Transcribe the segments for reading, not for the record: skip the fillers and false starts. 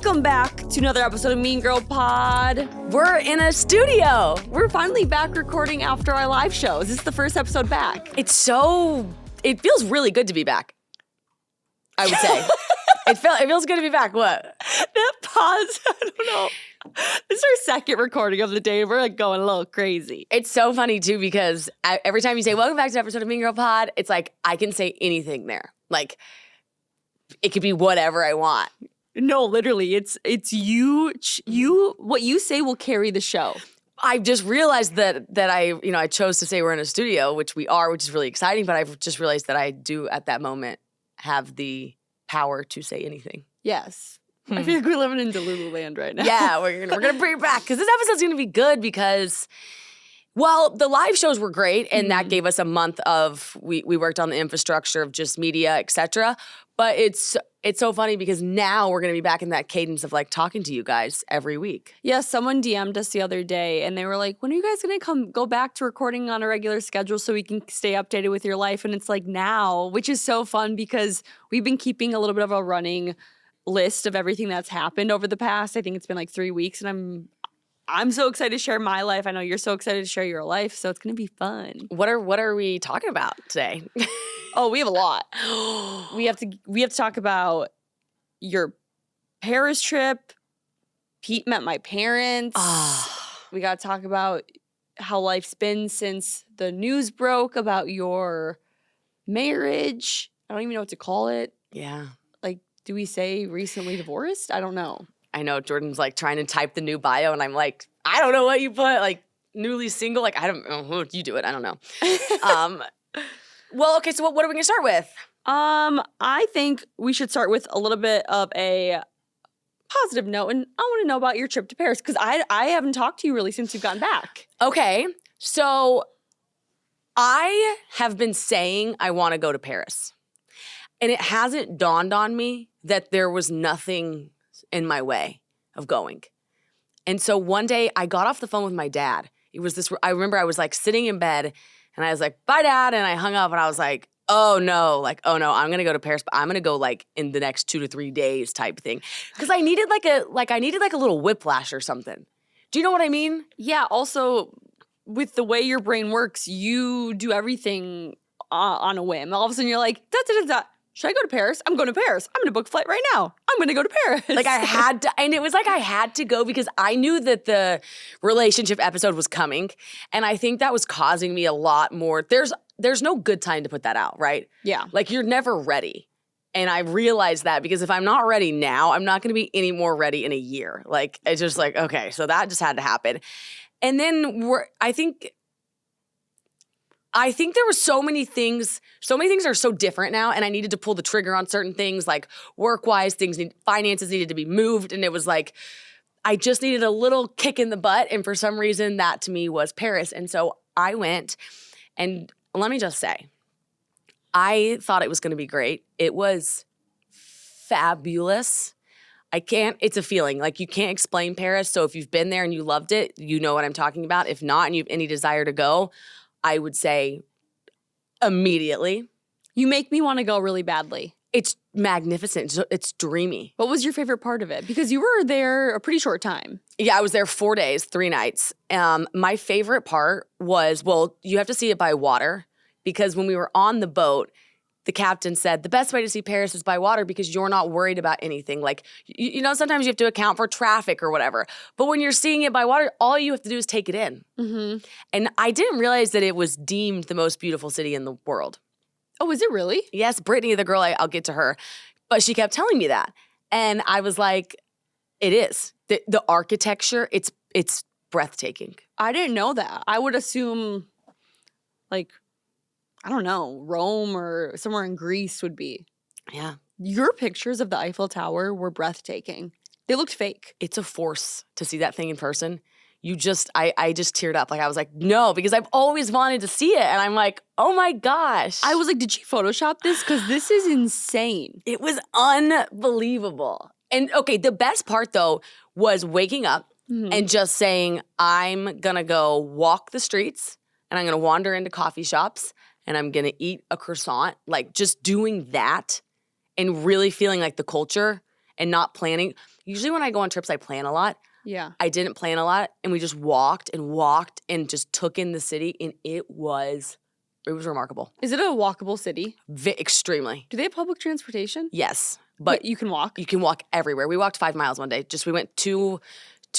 Welcome back to another episode of Mean Girl Pod. We're in a studio. We're finally back recording after our live shows. This is the first episode back. It feels really good to be back, I would say. It feels good to be back. What? That pause, I don't know. This is our second recording of the day. We're like going a little crazy. It's so funny too because every time you say, welcome back to an episode of Mean Girl Pod, it's like I can say anything there. Like, it could be whatever I want. No, literally, it's you. What you say will carry the show. I just realized that I chose to say we're in a studio, which we are, which is really exciting. But I've just realized that I do at that moment have the power to say anything. Yes, I feel like we're living in Delulu land right now. Yeah, we're gonna bring it back because this episode's gonna be good because. Well, the live shows were great, and that gave us a month of we worked on the infrastructure of just media, et cetera. But it's so funny because now we're going to be back in that cadence of like talking to you guys every week. Yeah, someone DM'd us the other day, and they were like, when are you guys going to go back to recording on a regular schedule so we can stay updated with your life? And it's like now, which is so fun because we've been keeping a little bit of a running list of everything that's happened over the past, I think it's been like 3 weeks, and I'm so excited to share my life. I know you're so excited to share your life, so it's going to be fun. What are we talking about today? Oh, we have a lot. We have to talk about your Paris trip. Pete met my parents. We got to talk about how life's been since the news broke about your marriage. I don't even know what to call it. Yeah. Like, do we say recently divorced? I don't know. I know Jordyn's like trying to type the new bio, and I'm like, I don't know what you put. Like, newly single. Like, I don't know. You do it. I don't know. Well, okay, so what are we going to start with? I think we should start with a little bit of a positive note, and I want to know about your trip to Paris because I haven't talked to you really since you've gotten back. Okay, so I have been saying I want to go to Paris, and it hasn't dawned on me that there was nothing in my way of going. And so one day I got off the phone with my dad. I remember I was like sitting in bed and I was like, bye, Dad. And I hung up and I was like, oh no, I'm going to go to Paris, but I'm going to go like in the next 2 to 3 days type thing. Because I needed like a little whiplash or something. Do you know what I mean? Yeah. Also, with the way your brain works, you do everything on a whim. All of a sudden you're like, da-da-da-da. Should I go to Paris? I'm going to Paris. I'm going to book a flight right now. I'm going to go to Paris. Like I had to, and it was like I had to go because I knew that the relationship episode was coming. And I think that was causing me a lot more. There's no good time to put that out, right? Yeah. Like you're never ready. And I realized that because if I'm not ready now, I'm not going to be any more ready in a year. Like it's just like, okay, so that just had to happen. And then I think there were so many things are so different now, and I needed to pull the trigger on certain things, like work-wise, finances needed to be moved, and it was like, I just needed a little kick in the butt, and for some reason, that to me was Paris, and so I went, and let me just say, I thought it was going to be great. It was fabulous. It's a feeling, like you can't explain Paris, so if you've been there and you loved it, you know what I'm talking about. If not, and you have any desire to go, I would say immediately. You make me want to go really badly. It's magnificent. It's dreamy. What was your favorite part of it? Because you were there a pretty short time. Yeah, I was there 4 days, 3 nights. My favorite part was, well, you have to see it by water because when we were on the boat, the captain said, the best way to see Paris is by water because you're not worried about anything. Like, you know, sometimes you have to account for traffic or whatever. But when you're seeing it by water, all you have to do is take it in. Mm-hmm. And I didn't realize that it was deemed the most beautiful city in the world. Oh, is it really? Yes, Brittany, the girl, I'll get to her. But she kept telling me that. And I was like, it is. The architecture, it's breathtaking. I didn't know that. I would assume, like, I don't know, Rome or somewhere in Greece would be. Yeah. Your pictures of the Eiffel Tower were breathtaking. They looked fake. It's a force to see that thing in person. I just teared up. Like, I was like, no, because I've always wanted to see it. And I'm like, oh my gosh. I was like, did she Photoshop this? Because this is insane. It was unbelievable. And okay, the best part though was waking up and just saying, I'm going to go walk the streets and I'm going to wander into coffee shops and I'm going to eat a croissant. Like just doing that and really feeling like the culture and not planning. Usually when I go on trips, I plan a lot. Yeah. I didn't plan a lot, and we just walked and just took in the city, and it was remarkable. Is it a walkable city? Extremely. Do they have public transportation? Yes. But Wait, you can walk? You can walk everywhere. We walked 5 miles one day. We went two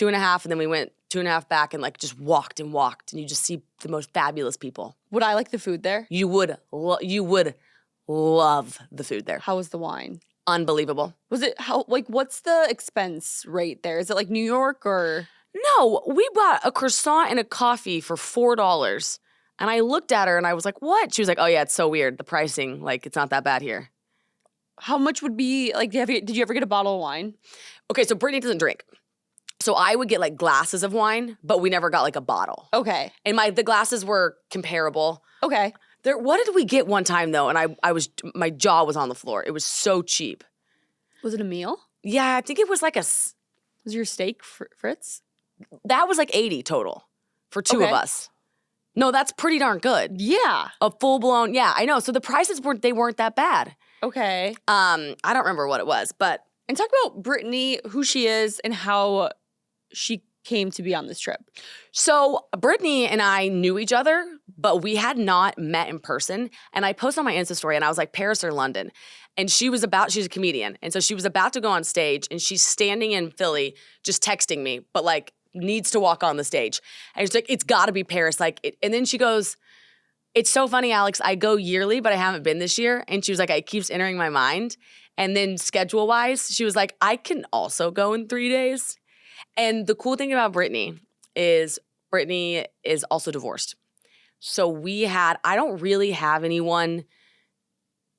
and a half, and then we went 2.5 back and like just walked, and you just see the most fabulous people. Would I like the food there? You would love the food there. How was the wine? Unbelievable. Was it what's the expense rate there? Is it like New York or? No, we bought a croissant and a coffee for $4. And I looked at her and I was like, what? She was like, oh yeah, it's so weird. The pricing, like it's not that bad here. How much would be, like, did you ever get a bottle of wine? Okay, so Brittany doesn't drink. So I would get like glasses of wine, but we never got like a bottle. Okay. And the glasses were comparable. Okay. What did we get one time though? And my jaw was on the floor. It was so cheap. Was it a meal? Yeah, I think it was like Was your steak Fritz? that was like 80 total for two of us. No, that's pretty darn good. Yeah. A full blown, yeah, I know. So the prices weren't that bad. Okay. I don't remember what it was, but. And talk about Brittany, who she is, and how she came to be on this trip. So Brittany and I knew each other, but we had not met in person. And I posted on my Insta story and I was like, Paris or London. And she's a comedian. And so she was about to go on stage and she's standing in Philly just texting me, but like needs to walk on the stage. And she's like, it's gotta be Paris. And then she goes, it's so funny, Alex, I go yearly, but I haven't been this year. And she was like, it keeps entering my mind. And then schedule-wise, she was like, I can also go in 3 days. And the cool thing about Brittany is also divorced. So I don't really have anyone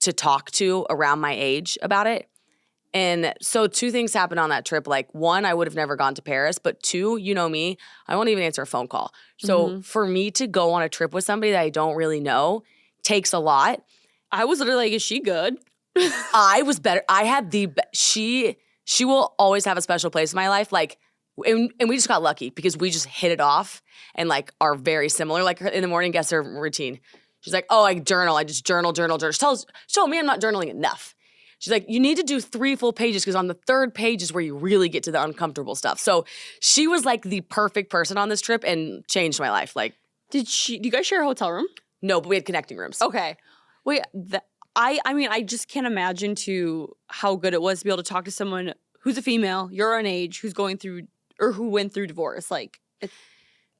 to talk to around my age about it. And so 2 things happened on that trip. Like 1, I would have never gone to Paris, but 2, you know me, I won't even answer a phone call. So for me to go on a trip with somebody that I don't really know takes a lot. I was literally like, is she good? I was better. I had she will always have a special place in my life. Like, and we just got lucky because we just hit it off and like are very similar. Like in the morning, guess her routine. She's like, oh, I journal. I just journal. Show me I'm not journaling enough. She's like, you need to do 3 full pages because on the 3rd page is where you really get to the uncomfortable stuff. So she was like the perfect person on this trip and changed my life. Like, do you guys share a hotel room? No, but we had connecting rooms. Okay. Wait, I mean, I just can't imagine how good it was to be able to talk to someone who's a female, your own age, who's going through or who went through divorce. Like,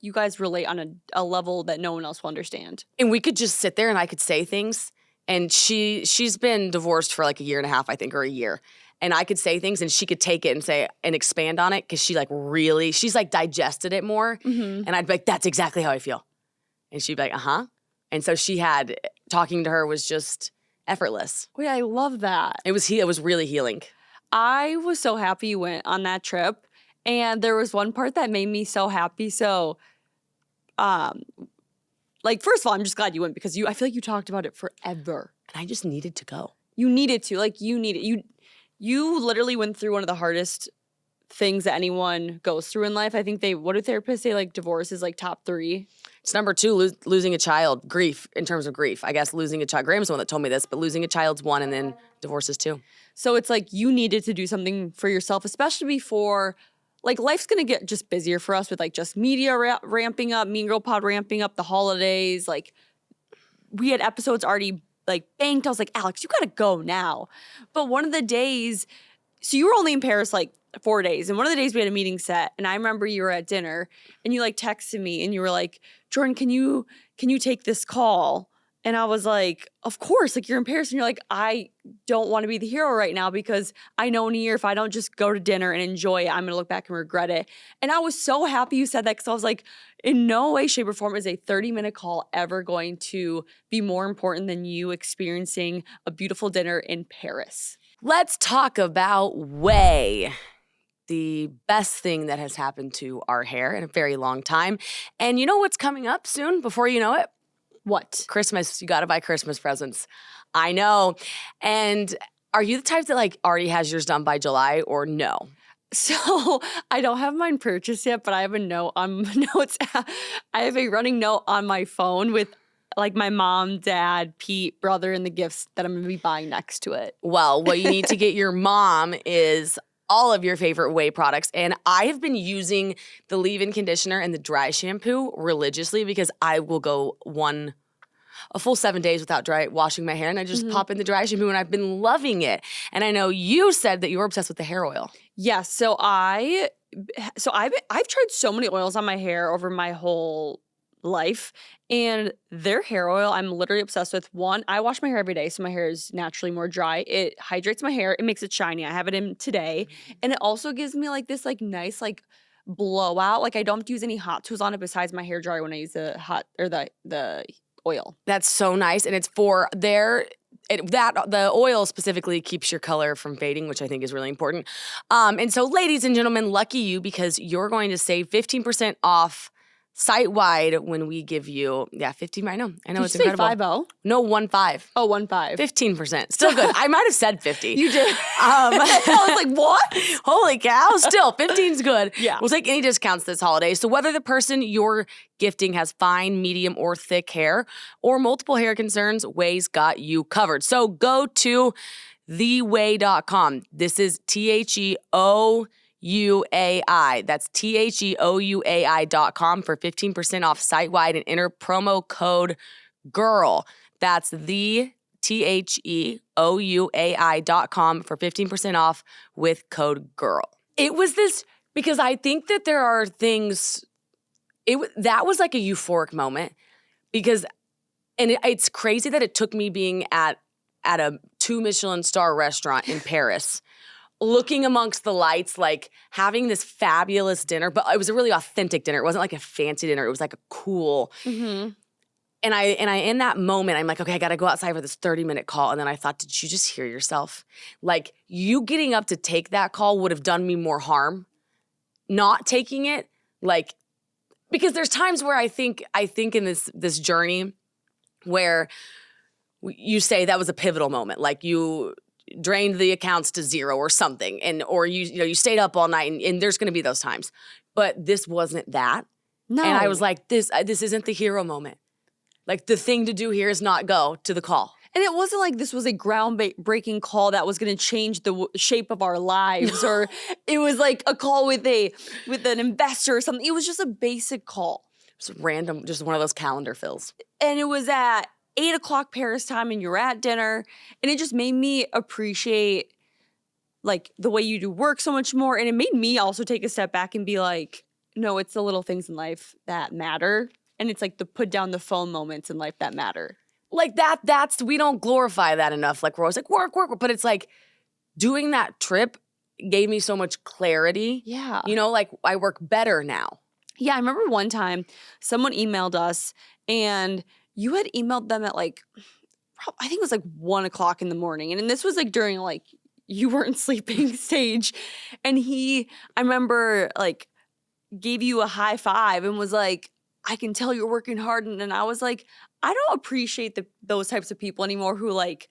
you guys relate on a level that no one else will understand. And we could just sit there and I could say things. And she's been divorced for like 1.5 years, I think, or a year. And I could say things and she could take it and say and expand on it because she's like digested it more. And I'd be like, that's exactly how I feel. And she'd be like, uh-huh. And so talking to her was just effortless. Wait, I love that. It was really healing. I was so happy you went on that trip. And there was one part that made me so happy. So, like, first of all, I'm just glad you went because I feel like you talked about it forever. And I just needed to go. You needed to. Like, you literally went through one of the hardest things that anyone goes through in life. I think what do therapists say? Like, divorce is like top 3. It's number 2, losing a child, grief, in terms of grief. I guess losing a child, Graham's the one that told me this, but losing a child's 1 and then divorce is 2. So it's like you needed to do something for yourself, especially before, like, life's going to get just busier for us with like just media ramping up, Mean Girl Pod ramping up, the holidays. Like, we had episodes already like banked. I was like, Alex, you got to go now. But one of the days, so you were only in Paris like 4 days. And one of the days we had a meeting set. And I remember you were at dinner and you like texted me and you were like, Jordyn, can you take this call? And I was like, of course, like, you're in Paris. And you're like, I don't want to be the hero right now because I know in a year if I don't just go to dinner and enjoy it, I'm going to look back and regret it. And I was so happy you said that because I was like, in no way, shape, or form is a 30-minute call ever going to be more important than you experiencing a beautiful dinner in Paris. Let's talk about OUAI, the best thing that has happened to our hair in a very long time. And you know what's coming up soon before you know it? What? Christmas. You got to buy Christmas presents. I know. And are you the type that like already has yours done by July or no? So I don't have mine purchased yet, but I have a note on notes. I have a running note on my phone with like my mom, dad, Pete, brother, and the gifts that I'm going to be buying next to it. Well, what you need to get your mom is all of your favorite OUAI products. And I have been using the leave-in conditioner and the dry shampoo religiously because I will go a full 7 days without washing my hair, and I just pop in the dry shampoo, and I've been loving it. And I know you said that you were obsessed with the hair oil. Yes. So I've tried so many oils on my hair over my whole life, and their hair oil I'm literally obsessed with. One, I wash my hair every day, so my hair is naturally more dry. It hydrates my hair. It makes it shiny. I have it in today, and it also gives me like this like nice like blowout. Like I don't have to use any hot tools on it besides my hair dryer when I use the oil. That's so nice, and it's for the oil specifically keeps your color from fading, which I think is really important. And so, ladies and gentlemen, lucky you because you're going to save 15% off site-wide when we give you 15. I know Did it's you say incredible. 50? No, 15. Oh, 15. 15%. Still good. I might have said 50. You did. I was like, what? Holy cow. Still, 15's good. Yeah. We'll take any discounts this holiday. So whether the person you're gifting has fine, medium, or thick hair, or multiple hair concerns, OUAI's got you covered. So go to theouai.com. This is TheOUAI. That's TheOUAI.com for 15% off site-wide and enter promo code GIRL. That's TheOUAI.com for 15% off with code GIRL. It was this, because I think that there are things, that was like a euphoric moment because, and it's crazy that it took me being at a 2 Michelin star restaurant in Paris, looking amongst the lights, like having this fabulous dinner, but it was a really authentic dinner. It wasn't like a fancy dinner. It was like a cool. Mm-hmm. And I in that moment, I'm like, okay, I got to go outside for this 30-minute call. And then I thought, did you just hear yourself? Like you getting up to take that call would have done me more harm. Not taking it, like, because there's times where I think in this journey where you say that was a pivotal moment, like you drained the accounts to zero or something, or you stayed up all night, and there's going to be those times. But this wasn't that. No. And I was like, this isn't the hero moment. Like the thing to do here is not go to the call. And it wasn't like this was a groundbreaking call that was going to change the shape of our lives, or it was like a call with an investor or something. It was just a basic call. It was random, just one of those calendar fills. And it was at 8 o'clock Paris time, and you're at dinner, and it just made me appreciate like the way you do work so much more. And it made me also take a step back and be like, no, it's the little things in life that matter. And it's like the put down the phone moments in life that matter. Like that's, we don't glorify that enough. Like we're always like, work. But it's like doing that trip gave me so much clarity. Yeah. Like I work better now. Yeah, I remember one time someone emailed us, and you had emailed them at like, I think it was like 1 o'clock in the morning. And this was like during like you weren't sleeping stage. And I remember like gave you a high five and was like, I can tell you're working hard. And I was like, I don't appreciate those types of people anymore who like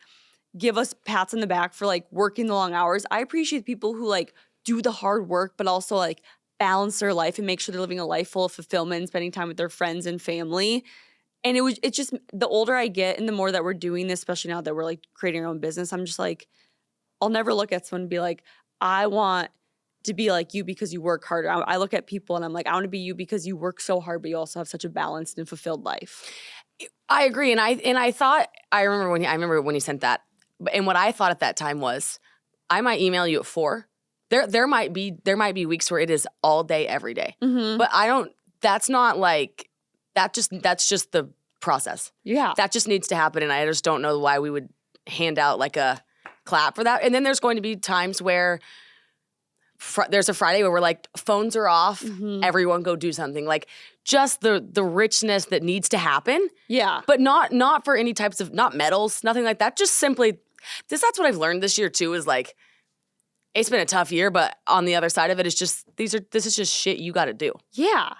give us pats on the back for like working the long hours. I appreciate people who like do the hard work, but also like balance their life and make sure they're living a life full of fulfillment and spending time with their friends and family. And it's just the older I get and the more that we're doing this, especially now that we're like creating our own business, I'm just like, I'll never look at someone and be like, I want to be like you because you work harder. I look at people and I'm like, I want to be you because you work so hard, but you also have such a balanced and fulfilled life. I agree. And I thought, I remember when he sent that. And what I thought at that time was, I might email you at 4. There might be weeks where it is all day, every day. Mm-hmm. But that's not like, that's just the process. Yeah. That just needs to happen. And I just don't know why we would hand out like a clap for that. And then there's going to be times where there's a Friday where we're like, phones are off, everyone go do something. Like just the richness that needs to happen. Yeah. But not for any types of, not medals, nothing like that. Just simply, that's what I've learned this year too, is like, it's been a tough year, but on the other side of it is just, this is just shit you got to do. Yeah.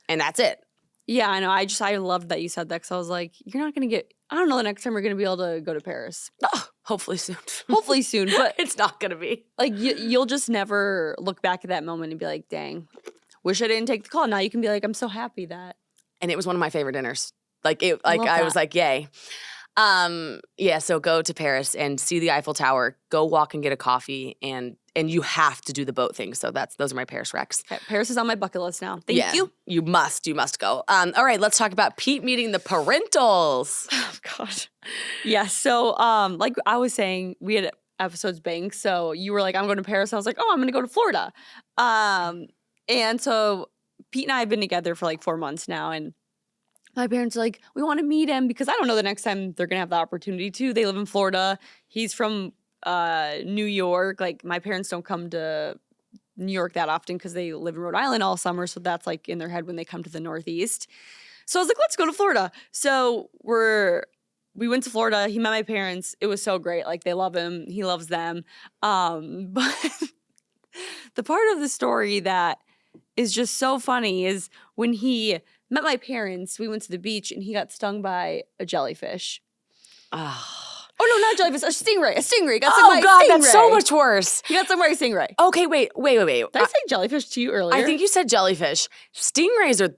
And that's it. Yeah, I know. I loved that you said that because I was like, you're not going to get, I don't know the next time we're going to be able to go to Paris. Oh, hopefully soon. Hopefully soon, but it's not going to be. Like you'll just never look back at that moment and be like, dang, wish I didn't take the call. Now you can be like, I'm so happy that. And it was one of my favorite dinners. I was like, yay. Yeah, so go to Paris and see the Eiffel Tower. Go walk and get a coffee, and you have to do the boat thing. So those are my Paris recs. Okay, Paris is on my bucket list now. Thank you. You must go. All right, let's talk about Pete meeting the parentals. Oh God. Yeah. So like I was saying, we had episodes banked. So you were like, I'm going to Paris. And I was like, oh, I'm going to go to Florida. And so Pete and I have been together for like 4 months now, and my parents are like, we want to meet him because I don't know the next time they're going to have the opportunity to. They live in Florida. He's from New York. Like, my parents don't come to New York that often because they live in Rhode Island all summer. So that's like in their head when they come to the Northeast. So I was like, let's go to Florida. So we went to Florida. He met my parents. It was so great. Like, they love him. He loves them. But the part of the story that is just so funny is when he met my parents, we went to the beach and he got stung by a jellyfish. Oh no, not jellyfish, a stingray. A stingray. He got stung by a God, stingray. that's so much worse. He got stung by a stingray. Okay, wait. Did I say jellyfish to you earlier? I think you said jellyfish. Stingrays are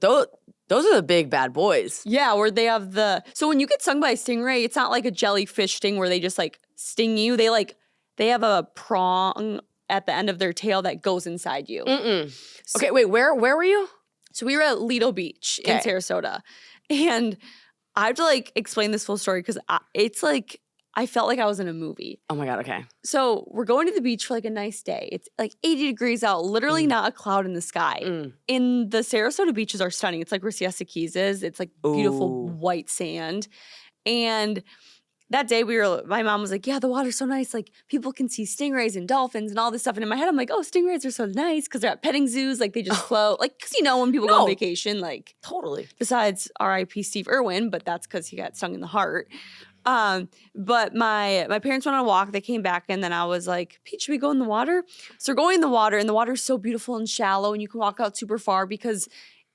those are the big bad boys. Yeah, where they have so when you get stung by a stingray, it's not like a jellyfish sting where they just like sting you. They have a prong at the end of their tail that goes inside you. So, okay, wait, where were you? So we were at Lido Beach in Sarasota, and I have to like explain this full story because it's like I felt like I was in a movie. Oh my God, okay. So we're going to the beach for like a nice day. It's like 80 degrees out, literally not a cloud in the sky. In the Sarasota beaches are stunning. It's like where Siesta Keys is. It's like beautiful white sand. And that day my mom was like, yeah, the water's so nice. Like, people can see stingrays and dolphins and all this stuff. And in my head, I'm like, oh, stingrays are so nice because they're at petting zoos. Like, they just float. Like, because when people go on vacation, like. Totally. Besides R.I.P. Steve Irwin, but that's because he got stung in the heart. But my parents went on a walk. They came back, and then I was like, Pete, should we go in the water? So we're going in the water, and the water's so beautiful and shallow, and you can walk out super far because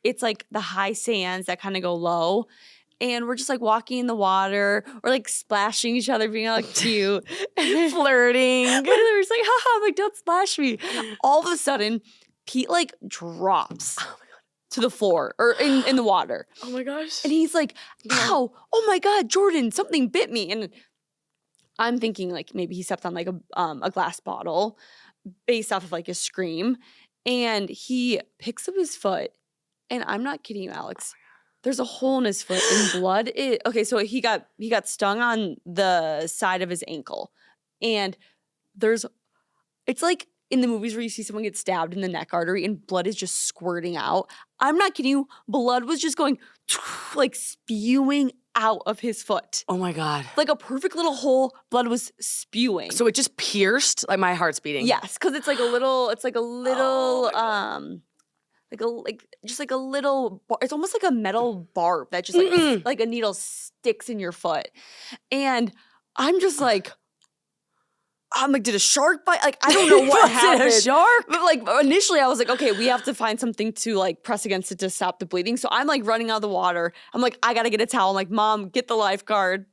it's like the high sands that kind of go low. And we're just like walking in the water or like splashing each other, being like cute, flirting. But they were just like, haha, I'm like, don't splash me. All of a sudden, Pete like drops to the floor or in the water. Oh my gosh. And he's like, ow, oh my God, Jordyn, something bit me. And I'm thinking like maybe he stepped on like a glass bottle based off of like a scream. And he picks up his foot. And I'm not kidding you, Alex. There's a hole in his foot and blood. Okay, so he got stung on the side of his ankle. And it's like in the movies where you see someone get stabbed in the neck artery and blood is just squirting out. I'm not kidding you. Blood was just going like spewing out of his foot. Oh my God. Like a perfect little hole, blood was spewing. So it just pierced, like my heart's beating. Yes, because it's like a little it's almost like a metal barb that just like a needle sticks in your foot. And I'm like, did a shark bite? Like, I don't know what happened. A shark? But like initially I was like, okay, we have to find something to like press against it to stop the bleeding. So I'm like running out of the water. I'm like, I gotta get a towel. I'm like, Mom, get the lifeguard.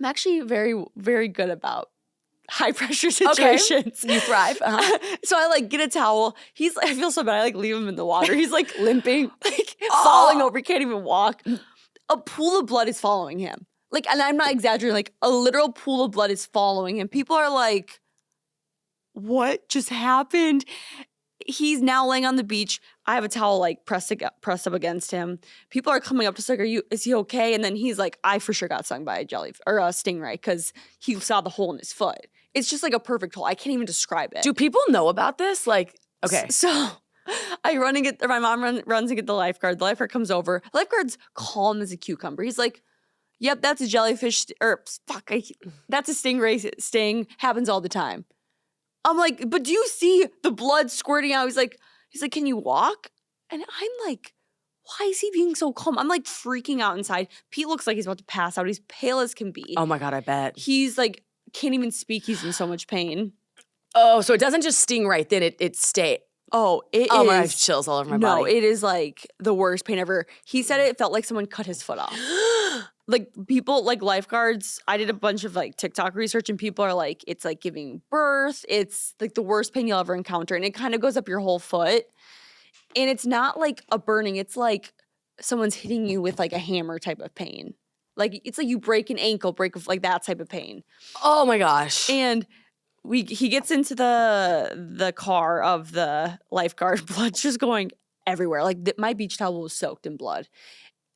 I'm actually very, very good about high pressure situations. Okay. You thrive. So I like get a towel. I feel so bad. I like leave him in the water. He's like limping, like falling over. He can't even walk. A pool of blood is following him. Like, and I'm not exaggerating. Like a literal pool of blood is following him. People are like, what just happened? He's now laying on the beach. I have a towel like pressed up against him. People are coming up just like, is he okay? And then he's like, I for sure got stung by a jellyfish or a stingray because he saw the hole in his foot. It's just like a perfect hole. I can't even describe it. Do people know about this? Like, okay. So I run and my mom runs and get the lifeguard. The lifeguard comes over. The lifeguard's calm as a cucumber. He's like, yep, that's a jellyfish, that's a stingray sting. Happens all the time. I'm like, but do you see the blood squirting out? He's like, can you walk? And I'm like, why is he being so calm? I'm like freaking out inside. Pete looks like he's about to pass out. He's pale as can be. Oh my God, I bet. He's like, can't even speak. He's in so much pain. Oh, so it doesn't just sting right then, it stayed. Oh, it is. Oh my, I have chills all over my body. No, it is like the worst pain ever. He said it felt like someone cut his foot off. Like people, like lifeguards, I did a bunch of like TikTok research and people are like, it's like giving birth. It's like the worst pain you'll ever encounter. And it kind of goes up your whole foot. And it's not like a burning. It's like someone's hitting you with like a hammer type of pain. Like, it's like you break an ankle, like that type of pain. Oh my gosh. And he gets into the car of the lifeguard, blood's just going everywhere. Like my beach towel was soaked in blood.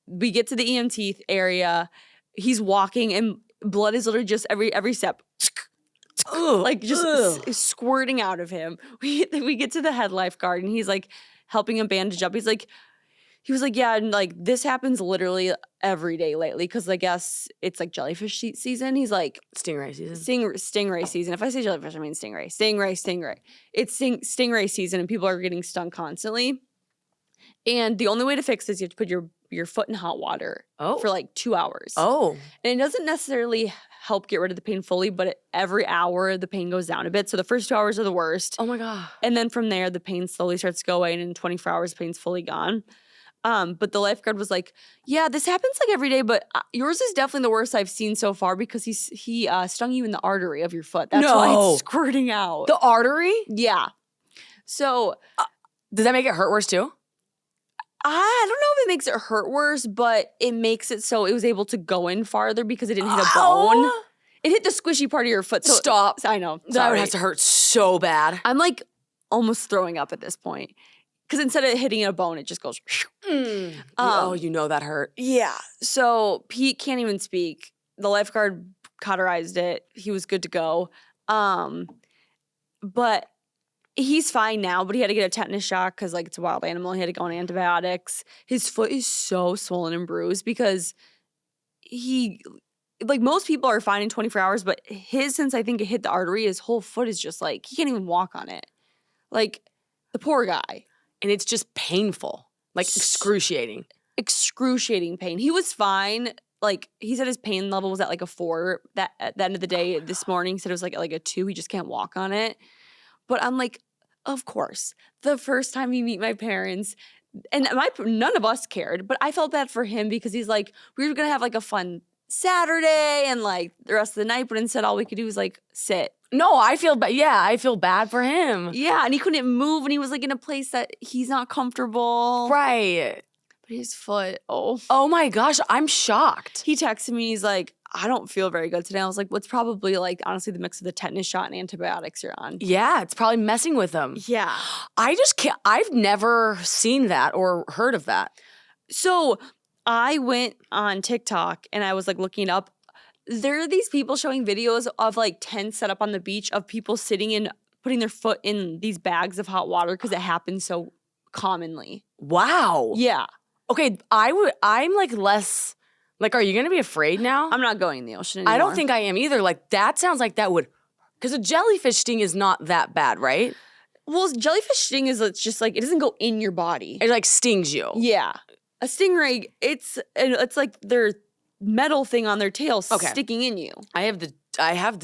We get to the EMT area. He's walking and blood is literally just every step. Like just squirting out of him. We get to the head lifeguard and he's like helping him bandage up. He was like, yeah, and like this happens literally every day lately because I guess it's like jellyfish season. He's like Stingray season. Stingray season. If I say jellyfish, I mean stingray. Stingray. It's stingray season and people are getting stung constantly. And the only way to fix this, you have to put your foot in hot water for like 2 hours. Oh. And it doesn't necessarily help get rid of the pain fully, but every hour the pain goes down a bit. So the first 2 hours are the worst. Oh my God. And then from there, the pain slowly starts to go away and in 24 hours, the pain's fully gone. But the lifeguard was like, yeah, this happens like every day, but yours is definitely the worst I've seen so far because he stung you in the artery of your foot. That's why it's squirting out. The artery? Yeah. So does that make it hurt worse too? I don't know if it makes it hurt worse, but it makes it so it was able to go in farther because it didn't hit a bone. It hit the squishy part of your foot. So stop. I know. That would have to hurt so bad. I'm like almost throwing up at this point. Because instead of hitting a bone, it just goes. You know that hurt. Yeah. So Pete can't even speak. The lifeguard cauterized it. He was good to go. But he's fine now, but he had to get a tetanus shot because like it's a wild animal. He had to go on antibiotics. His foot is so swollen and bruised because like most people are fine in 24 hours, but since I think it hit the artery, his whole foot is just like, he can't even walk on it. Like the poor guy. And it's just painful, like excruciating. Excruciating pain. He was fine. Like he said his pain level was at like a 4. That at the end of the day this morning, he said it was like a 2. He just can't walk on it. But I'm like, of course, the first time you meet my parents, and none of us cared, but I felt bad for him because he's like, we were gonna have like a fun Saturday and like the rest of the night, but instead all we could do was like sit. No, I feel bad. Yeah, I feel bad for him. Yeah, and he couldn't move and he was like in a place that he's not comfortable. Right. But his foot, oh my gosh, I'm shocked. He texted me, he's like, I don't feel very good today. I was like, what's probably like, honestly, the mix of the tetanus shot and antibiotics you're on. Yeah, it's probably messing with him. Yeah. I just can't, I've never seen that or heard of that. So I went on TikTok and I was like looking up. There are these people showing videos of like tents set up on the beach of people sitting in, putting their foot in these bags of hot water because it happens so commonly. Wow. Yeah. Okay, I'm like less, like, are you going to be afraid now? I'm not going in the ocean anymore. I don't think I am either. Like, that sounds like that would, because a jellyfish sting is not that bad, right? Well, jellyfish sting is, it's just like, it doesn't go in your body. It like stings you. Yeah. A stingray, it's like their metal thing on their tail sticking in you. I have the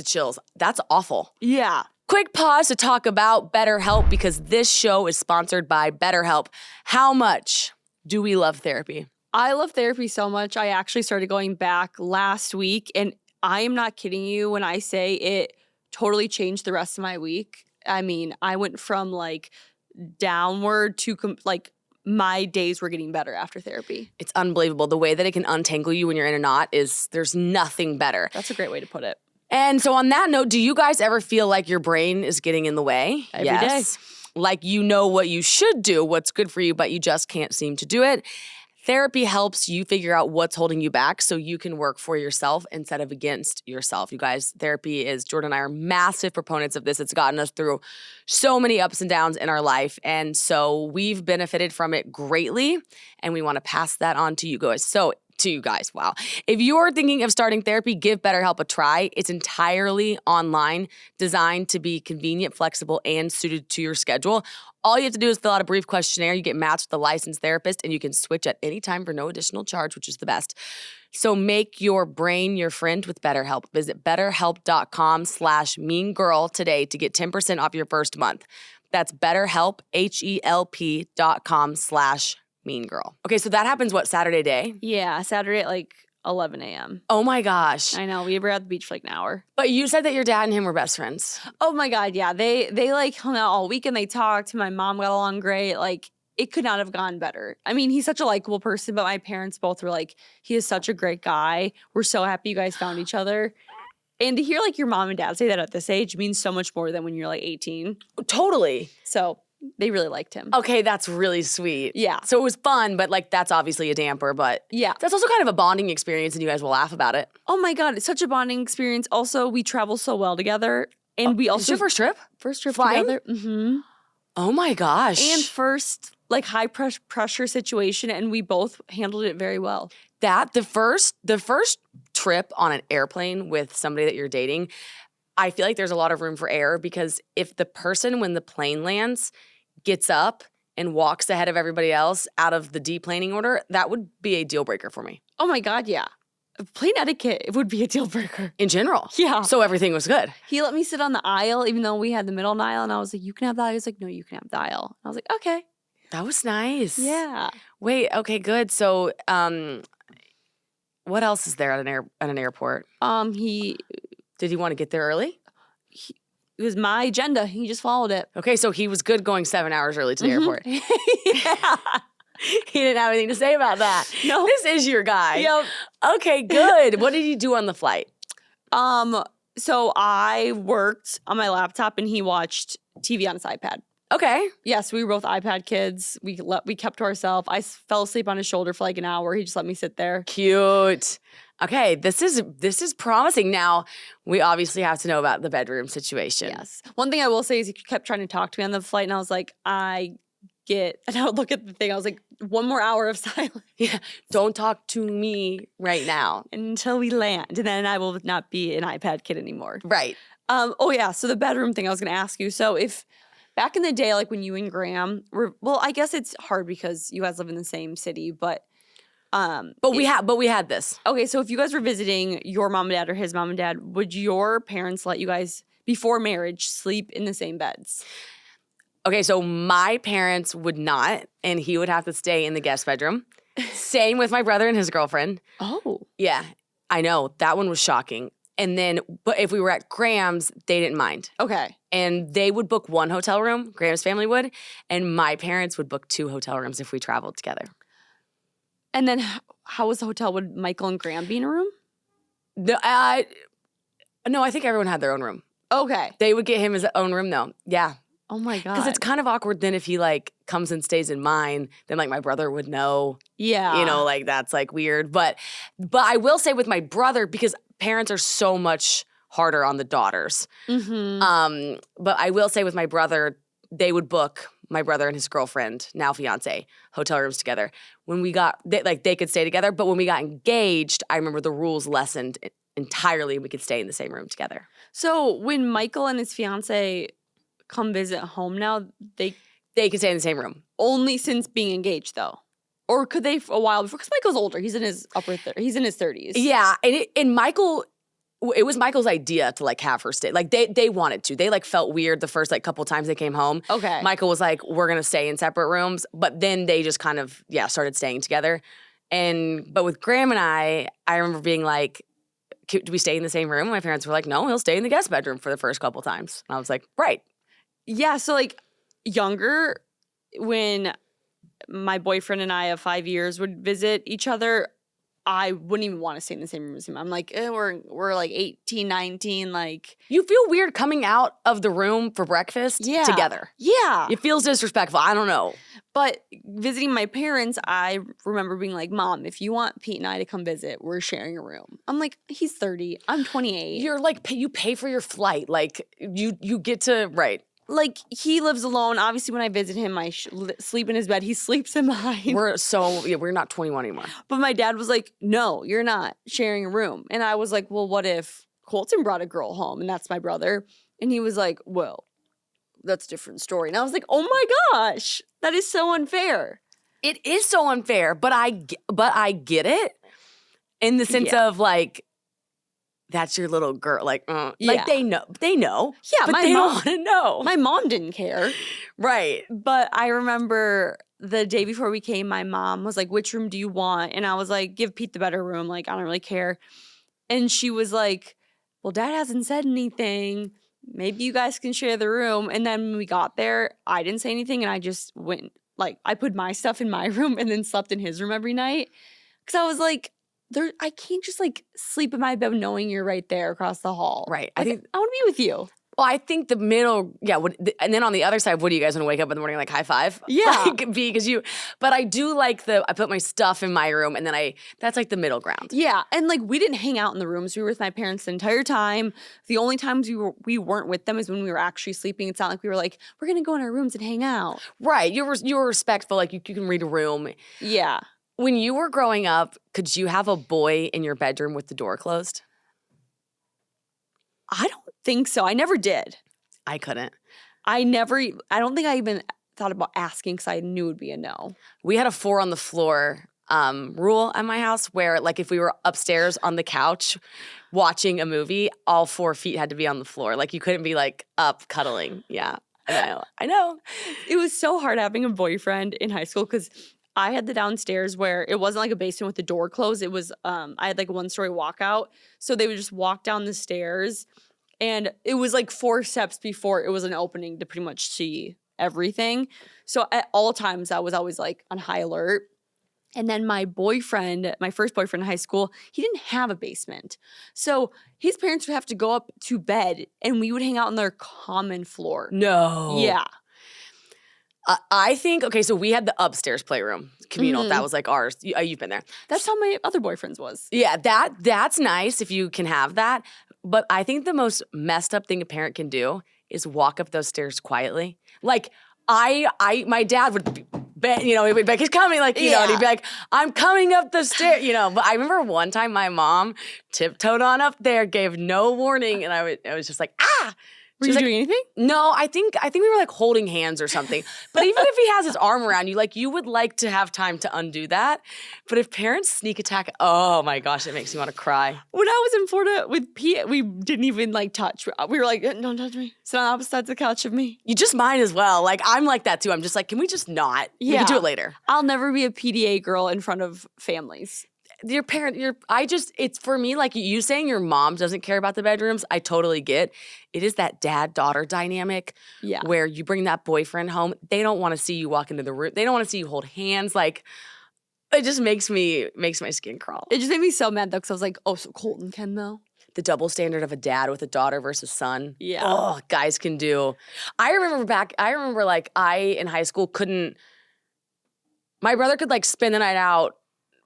chills. That's awful. Yeah. Quick pause to talk about BetterHelp because this show is sponsored by BetterHelp. How much do we love therapy? I love therapy so much. I actually started going back last week, and I am not kidding you when I say it totally changed the rest of my week. I mean, I went from like downward to like my days were getting better after therapy. It's unbelievable. The way that it can untangle you when you're in a knot there's nothing better. That's a great way to put it. And so on that note, do you guys ever feel like your brain is getting in the way? Every day. Like you know what you should do, what's good for you, but you just can't seem to do it. Therapy helps you figure out what's holding you back so you can work for yourself instead of against yourself. You guys, therapy is, Jordyn and I are massive proponents of this. It's gotten us through so many ups and downs in our life. And so we've benefited from it greatly. And we want to pass that on to you guys. Wow. If you're thinking of starting therapy, give BetterHelp a try. It's entirely online, designed to be convenient, flexible, and suited to your schedule. All you have to do is fill out a brief questionnaire. You get matched with a licensed therapist, and you can switch at any time for no additional charge, which is the best. So make your brain your friend with BetterHelp. Visit BetterHelp.com/meangirl today to get 10% off your first month. That's BetterHelp, HELP.com/mean girl. Okay, so that happens Saturday day? Yeah, Saturday at like 11 a.m. Oh my gosh. I know, we were at the beach for like an hour. But you said that your dad and him were best friends. Oh my God, yeah. They like hung out all weekend, they talked. My mom got along great. Like it could not have gone better. I mean, he's such a likable person, but my parents both were like, he is such a great guy. We're so happy you guys found each other. And to hear like your mom and dad say that at this age means so much more than when you're like 18. Totally. So they really liked him. Okay, that's really sweet. Yeah. So it was fun, but like that's obviously a damper, but Yeah. that's also kind of a bonding experience and you guys will laugh about it. Oh my God, it's such a bonding experience. Also, we travel so well together. And we Is also your first trip? First trip Flying? together. Mm-hmm. Oh my gosh. And first like high pressure situation, and we both handled it very well. That the first trip on an airplane with somebody that you're dating, I feel like there's a lot of room for error because if the person when the plane lands gets up and walks ahead of everybody else out of the deplaning order, that would be a deal breaker for me. Oh my God, yeah. Plane etiquette, it would be a deal breaker. In general. Yeah. So everything was good. He let me sit on the aisle, even though we had the middle aisle, and I was like, you can have the aisle. He was like, no, you can have the aisle. I was like, okay. That was nice. Yeah. Wait, okay, good. So what else is there at an airport? Did he want to get there early? It was my agenda. He just followed it. Okay, so he was good going 7 hours early to the airport. Yeah. He didn't have anything to say about that. No. This is your guy. Yep. Okay, good. What did you do on the flight? So I worked on my laptop and he watched TV on his iPad. Okay. Yes, we were both iPad kids. We kept to ourselves. I fell asleep on his shoulder for like an hour. He just let me sit there. Cute. Okay, this is promising. Now, we obviously have to know about the bedroom situation. Yes. One thing I will say is he kept trying to talk to me on the flight, and I was like, and I would look at the thing. I was like, one more hour of silence. Yeah. Don't talk to me right now. Until we land, and then I will not be an iPad kid anymore. Right. Oh yeah, so the bedroom thing I was going to ask you. So if back in the day, like when you and Graham were, well, I guess it's hard because you guys live in the same city, but we had this. okay, so if you guys were visiting your mom and dad or his mom and dad, would your parents let you guys before marriage sleep in the same beds? Okay, so my parents would not, and he would have to stay in the guest bedroom. Same with my brother and his girlfriend. Oh. Yeah, I know. That one was shocking. And then, but if we were at Graham's, they didn't mind. Okay. And they would book one hotel room, Graham's family would, and my parents would book 2 hotel rooms if we traveled together. And then how was the hotel? Would Michael and Graham be in a room? No, I think everyone had their own room. Okay. They would get him his own room though. Yeah. Oh my God. Because it's kind of awkward then if he like comes and stays in mine, then like my brother would know. Yeah. You know, like that's like weird. But I will say with my brother, because parents are so much harder on the daughters. Mm-hmm. But I will say with my brother, they would book my brother and his girlfriend, now fiance, hotel rooms together. When we got, they could stay together. But when we got engaged, I remember the rules lessened entirely. We could stay in the same room together. So when Michael and his fiance come visit home now, they can stay in the same room. Only since being engaged though? Or could they for a while before? Because Michael's older. He's in his he's in his 30s. Yeah. And Michael, it was Michael's idea to like have her stay. Like they wanted to. They like felt weird the first like couple times they came home. Okay. Michael was like, we're going to stay in separate rooms. But then they just kind of, started staying together. But with Graham and I remember being like, do we stay in the same room? My parents were like, no, he'll stay in the guest bedroom for the first couple times. And I was like, right. Yeah, so like younger, when my boyfriend and I of 5 years would visit each other, I wouldn't even want to stay in the same room as him. I'm like, we're like 18, 19, like. You feel weird coming out of the room for breakfast together. Yeah. It feels disrespectful. I don't know. But visiting my parents, I remember being like, Mom, if you want Pete and I to come visit, we're sharing a room. I'm like, he's 30. I'm 28. You're like, you pay for your flight. Like, you get to, right. Like, he lives alone. Obviously, when I visit him, I sleep in his bed. He sleeps in mine. We're not 21 anymore. But my dad was like, no, you're not sharing a room. And I was like, well, what if Colton brought a girl home and that's my brother? And he was like, well, that's a different story. And I was like, oh my gosh, that is so unfair. It is so unfair, but I get it in the sense of like, that's your little girl. Like, like they know. Yeah, but they don't want to know. My mom didn't care. Right. But I remember the day before we came, my mom was like, which room do you want? And I was like, give Pete the better room. Like, I don't really care. And she was like, well, Dad hasn't said anything. Maybe you guys can share the room. And then when we got there, I didn't say anything. And I just went like I put my stuff in my room and then slept in his room every night. Cause I was like, I can't just like sleep in my bed knowing you're right there across the hall. Right. Like, I want to be with you. Well, I think the middle, and then on the other side, what do you guys want to wake up in the morning, like high five? Yeah. But I do like I put my stuff in my room and then that's like the middle ground. Yeah. And like we didn't hang out in the rooms. We were with my parents the entire time. The only times we weren't with them is when we were actually sleeping. It's not like we were like, we're going to go in our rooms and hang out. Right. You were respectful. Like you can read a room. Yeah. When you were growing up, could you have a boy in your bedroom with the door closed? I don't think so. I never did. I couldn't. I don't think I even thought about asking because I knew it would be a no. We had a 4 on the floor rule at my house where like if we were upstairs on the couch watching a movie, all 4 feet had to be on the floor. Like you couldn't be like up cuddling. Yeah, I know. It was so hard having a boyfriend in high school because I had the downstairs where it wasn't like a basement with the door closed. It was, I had like a 1-story walkout. So they would just walk down the stairs and it was like 4 steps before it was an opening to pretty much see everything. So at all times I was always like on high alert. And then my first boyfriend in high school, he didn't have a basement. So his parents would have to go up to bed and we would hang out on their common floor. No. Yeah. I think, okay, so we had the upstairs playroom, communal. That was like ours. You've been there. That's how my other boyfriends was. Yeah, that's nice if you can have that. But I think the most messed up thing a parent can do is walk up those stairs quietly. Like, my dad would he would be like, he's coming, like, you know, and he'd be like, I'm coming up the stairs, you know. But I remember one time my mom tiptoed on up there, gave no warning, and I was just like, ah! Were you doing anything? No, I think we were like holding hands or something. But even if he has his arm around you, like you would like to have time to undo that. But if parents sneak attack, oh my gosh, it makes me want to cry. When I was in Florida with Pete, we didn't even like touch. We were like, don't touch me. Sit on opposite sides of the couch of me. You just might as well. Like I'm like that too. I'm just like, can we just not? Yeah. We can do it later. I'll never be a PDA girl in front of families. It's for me, like you saying your mom doesn't care about the bedrooms, I totally get. It is that dad-daughter dynamic where you bring that boyfriend home. They don't want to see you walk into the room. They don't want to see you hold hands. Like, it just makes my skin crawl. It just made me so mad though, because I was like, oh, so Colton can though? The double standard of a dad with a daughter versus son. Yeah. Oh, guys can do. I remember like in high school my brother could like spend the night out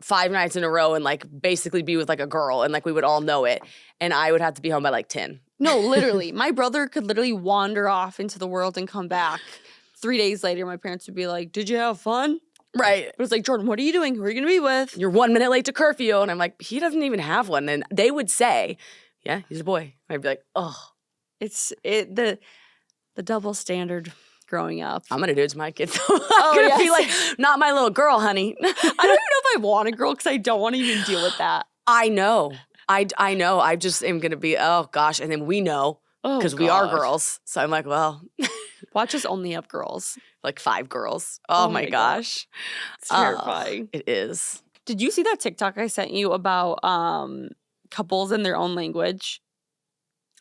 5 nights in a row and like basically be with like a girl and like we would all know it. And I would have to be home by like 10. No, literally. My brother could literally wander off into the world and come back. 3 days later, my parents would be like, did you have fun? Right. But it's like, Jordyn, what are you doing? Who are you going to be with? You're 1 minute late to curfew. And I'm like, he doesn't even have one. And they would say, yeah, he's a boy. I'd be like, oh. The double standard growing up. I'm going to do it to my kids. I'm going to be like, not my little girl, honey. I don't even know if I want a girl because I don't want to even deal with that. I know. I know. I just am going to be, oh, gosh. And then we know because we are girls. So I'm like, well. Watch us only have girls. Like 5 girls. Oh my gosh. It's terrifying. It is. Did you see that TikTok I sent you about couples in their own language?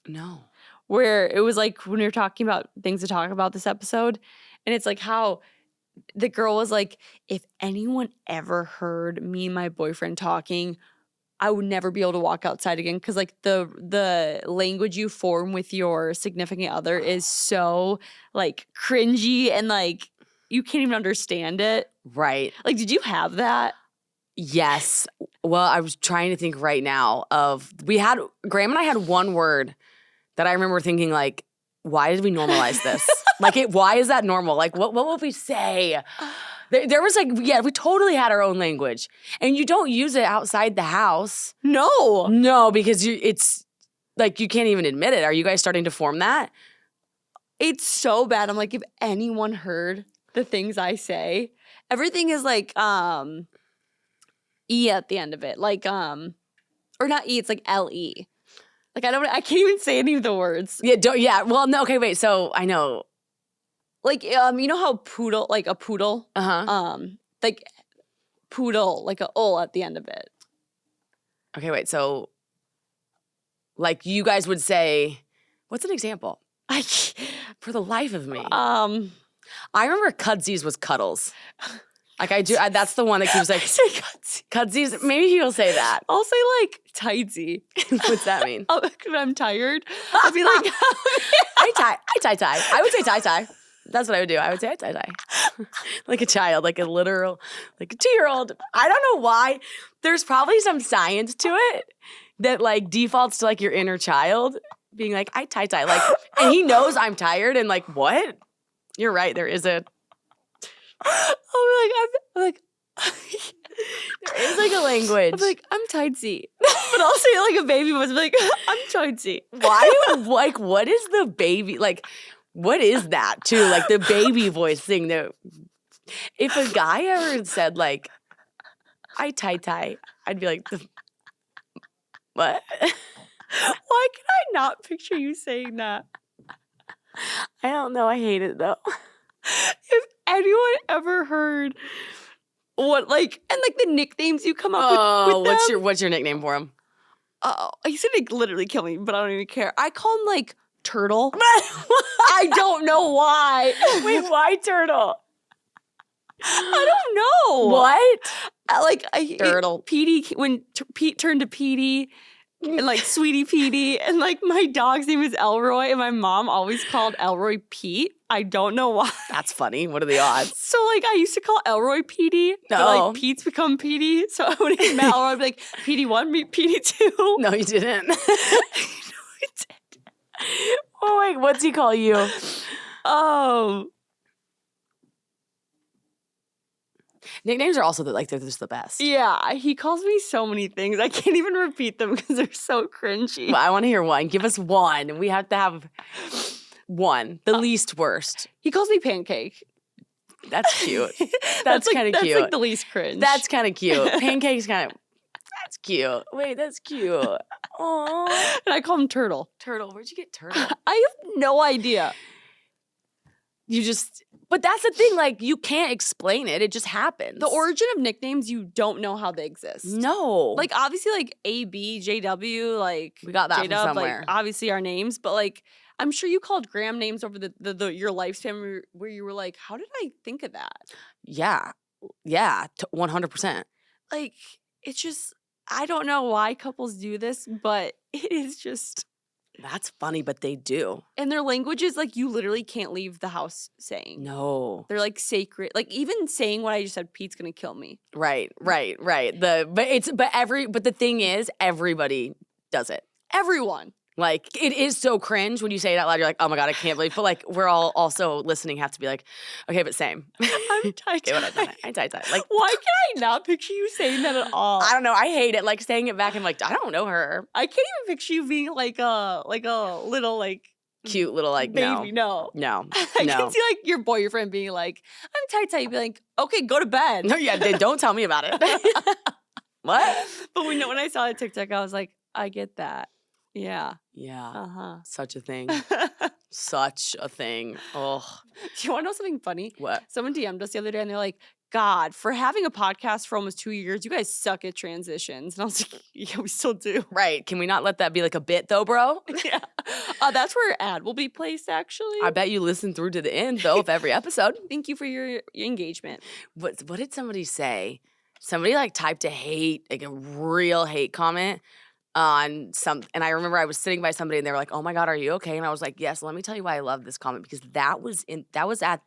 No. Where it was like when we were talking about things to talk about this episode, and it's like how the girl was like, if anyone ever heard me and my boyfriend talking, I would never be able to walk outside again because like the language you form with your significant other is so like cringy and like you can't even understand it. Right. Like, did you have that? Yes. Well, I was trying to think right now Graham and I had one word that I remember thinking like, why did we normalize this? Why is that normal? Like, what would we say? There was like, yeah, we totally had our own language. And you don't use it outside the house. No, because it's like, you can't even admit it. Are you guys starting to form that? It's so bad. I'm like, if anyone heard the things I say, everything is like, E at the end of it. Like, or not E, it's like L-E. Like, I can't even say any of the words. Yeah, well, no, okay, wait, so I know. Like, you know how poodle, like a poodle? Like poodle, like a ul at the end of it. Okay, wait, so like you guys would say, what's an example? For the life of me. I remember Cudsies was Cuddles. Like that's the one that keeps like, I say Cudsies, maybe he'll say that. I'll say like tightsy. What's that mean? When I'm tired, I'll be like, I tie. I would say tie. That's what I would do. I would say I tie. Like a child, like a literal, like a 2-year-old. I don't know why. There's probably some science to it that like defaults to like your inner child being like, I tie. Like, and he knows I'm tired and like, what? You're right. There is a. I'm like, there is like a language. I'm like, I'm tightsy. But I'll say it like a baby voice. I'm like, I'm tightsy. Why? Like, what is the baby? Like, what is that too? Like the baby voice thing that if a guy ever said like, I tie, I'd be like, what? Why can I not picture you saying that? I don't know. I hate it though. If anyone ever heard what like and like the nicknames you come up with them, what's your nickname for him? He's gonna literally kill me, but I don't even care. I call him like Turtle. I don't know why. Wait, why Turtle? I don't know. What? Turtle. Petey, when Pete turned to Petey, and like Sweetie Petey, and like my dog's name is Elroy, and my mom always called Elroy Pete. I don't know why. That's funny. What are the odds? So like I used to call Elroy Petey, but like Pete's become Petey. So when he met Elroy, I'd be like, Petey 1, meet Petey 2. No, you didn't. No, I did. Oh wait, what's he call you? Nicknames are also they're just the best. Yeah, he calls me so many things. I can't even repeat them because they're so cringy. Well, I want to hear one. Give us one. We have to have one. The least worst. He calls me Pancake. That's cute. That's kind of cute. That's like the least cringe. That's kind of cute. Pancake's kind of. That's cute. Wait, that's cute. Aww. And I call him Turtle. Turtle. Where'd you get Turtle? I have no idea. But that's the thing, like, you can't explain it. It just happens. The origin of nicknames, you don't know how they exist. No. Like, obviously, like, AB, JW, like... We got that J-Dub, from somewhere. Like, obviously our names, but, like, I'm sure you called Graham names over your lifespan where you were like, how did I think of that? Yeah. Yeah, 100%. Like, it's just... I don't know why couples do this, but it is just... That's funny, but they do. And their languages, like, you literally can't leave the house saying. No. They're, like, sacred. Like, even saying what I just said, Pete's gonna kill me. Right. But the thing is, everybody does it. Everyone. Like, it is so cringe when you say it out loud. You're like, oh my God, I can't believe. But, like, we're all also listening have to be like, okay, but same. I'm tight. I'm tight. Like, why can I not picture you saying that at all? I don't know. I hate it. Like, saying it back. I'm like, I don't know her. I can't even picture you being like a little like cute little like baby. No. I can see like your boyfriend being like, I'm tight. You'd be like, okay, go to bed. No, yeah, don't tell me about it. What? But when I saw the TikTok, I was like, I get that. Yeah. Yeah. Such a thing. Such a thing. Oh. Do you want to know something funny? What? Someone DM'd us the other day and they're like, God, for having a podcast for almost 2 years, you guys suck at transitions. And I was like, yeah, we still do. Right. Can we not let that be like a bit though, bro? Yeah. That's where an ad will be placed, actually. I bet you listen through to the end though of every episode. Thank you for your engagement. What did somebody say? Somebody like typed a real hate comment on and I remember I was sitting by somebody and they were like, oh my God, are you okay? And I was like, yes, let me tell you why I love this comment, because that was at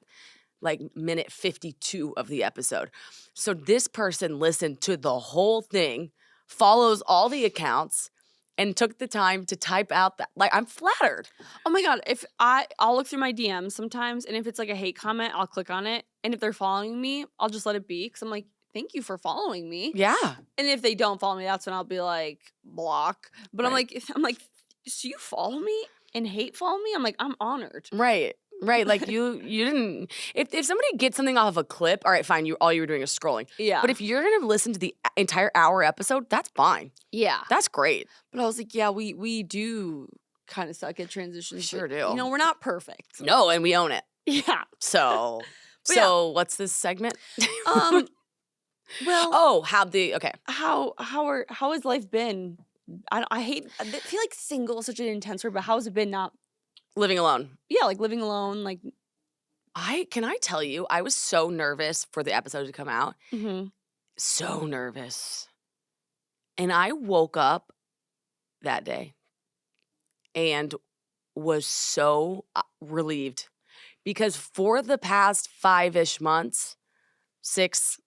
like minute 52 of the episode. So this person listened to the whole thing, follows all the accounts, and took the time to type out that, like, I'm flattered. Oh my God, I'll look through my DMs sometimes, and if it's like a hate comment, I'll click on it. And if they're following me, I'll just let it be, because I'm like, thank you for following me. Yeah. And if they don't follow me, that's when I'll be like, block. But right. I'm like, so you follow me and hate follow me? I'm like, I'm honored. Right. Like you didn't. If somebody gets something off of a clip, all right, fine. All you were doing is scrolling. Yeah. But if you're gonna listen to the entire hour episode, that's fine. Yeah. That's great. But I was like, yeah, we do kind of suck at transitions. We sure do. You know, we're not perfect. No, and we own it. Yeah. So what's this segment? Well, how has life been? I feel like single is such an intense word, but how has it been not living alone? Yeah, like living alone, like Can I tell you, I was so nervous for the episode to come out. Mm-hmm. So nervous. And I woke up that day and was so relieved because for the past 5-ish months, 6,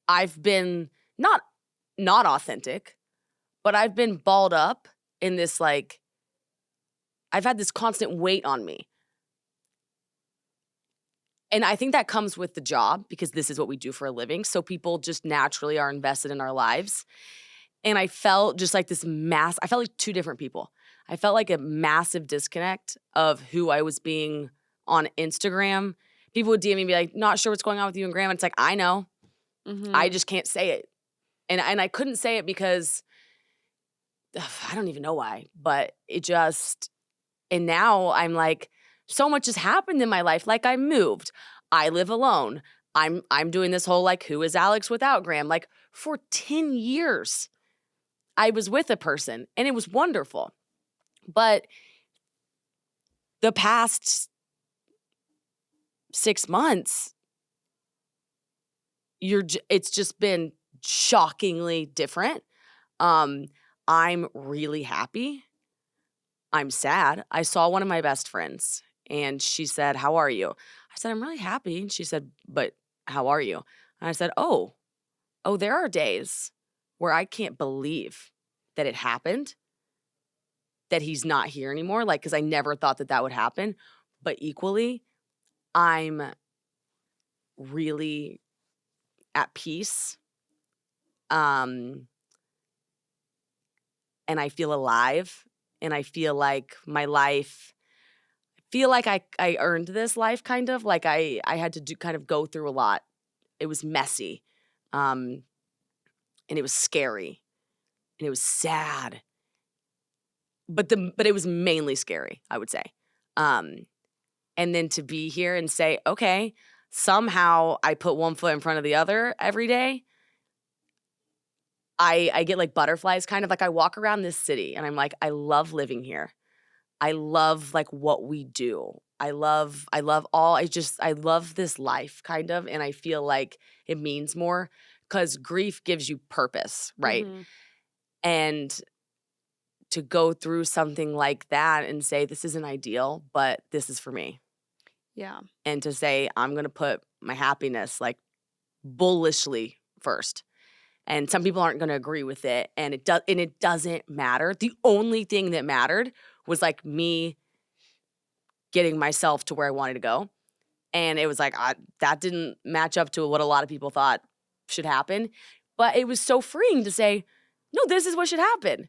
I've been not authentic, but I've been balled up in this like, I've had this constant weight on me. And I think that comes with the job because this is what we do for a living. So people just naturally are invested in our lives. And I felt just like this I felt like 2 different people. I felt like a massive disconnect of who I was being on Instagram. People would DM me and be like, not sure what's going on with you and Graham. And it's like, I know. Mm-hmm. I just can't say it. And I couldn't say it because I don't even know why. But it just, and now I'm like, so much has happened in my life. Like I moved. I live alone. I'm doing this whole like, who is Alex without Graham? Like for 10 years, I was with a person and it was wonderful. But the past 6 months, it's just been shockingly different. I'm really happy. I'm sad. I saw one of my best friends and she said, "How are you?" I said, "I'm really happy." And she said, "But how are you?" And I said, Oh, there are days where I can't believe that it happened, that he's not here anymore. Like, because I never thought that would happen. But equally, I'm really at peace. And I feel alive. And I feel like my life, I earned this life kind of. Like I had to kind of go through a lot. It was messy. And it was scary. And it was sad. But it was mainly scary, I would say. And then to be here and say, okay, somehow I put one foot in front of the other every day. I get like butterflies kind of. Like I walk around this city and I'm like, I love living here. I love like what we do. I love this life kind of. And I feel like it means more because grief gives you purpose, right? Mm-hmm. And to go through something like that and say, this isn't ideal, but this is for me. Yeah. And to say, I'm going to put my happiness like bullishly first. And some people aren't going to agree with it. And it doesn't matter. The only thing that mattered was like me getting myself to where I wanted to go. And it was like, that didn't match up to what a lot of people thought should happen. But it was so freeing to say, no, this is what should happen.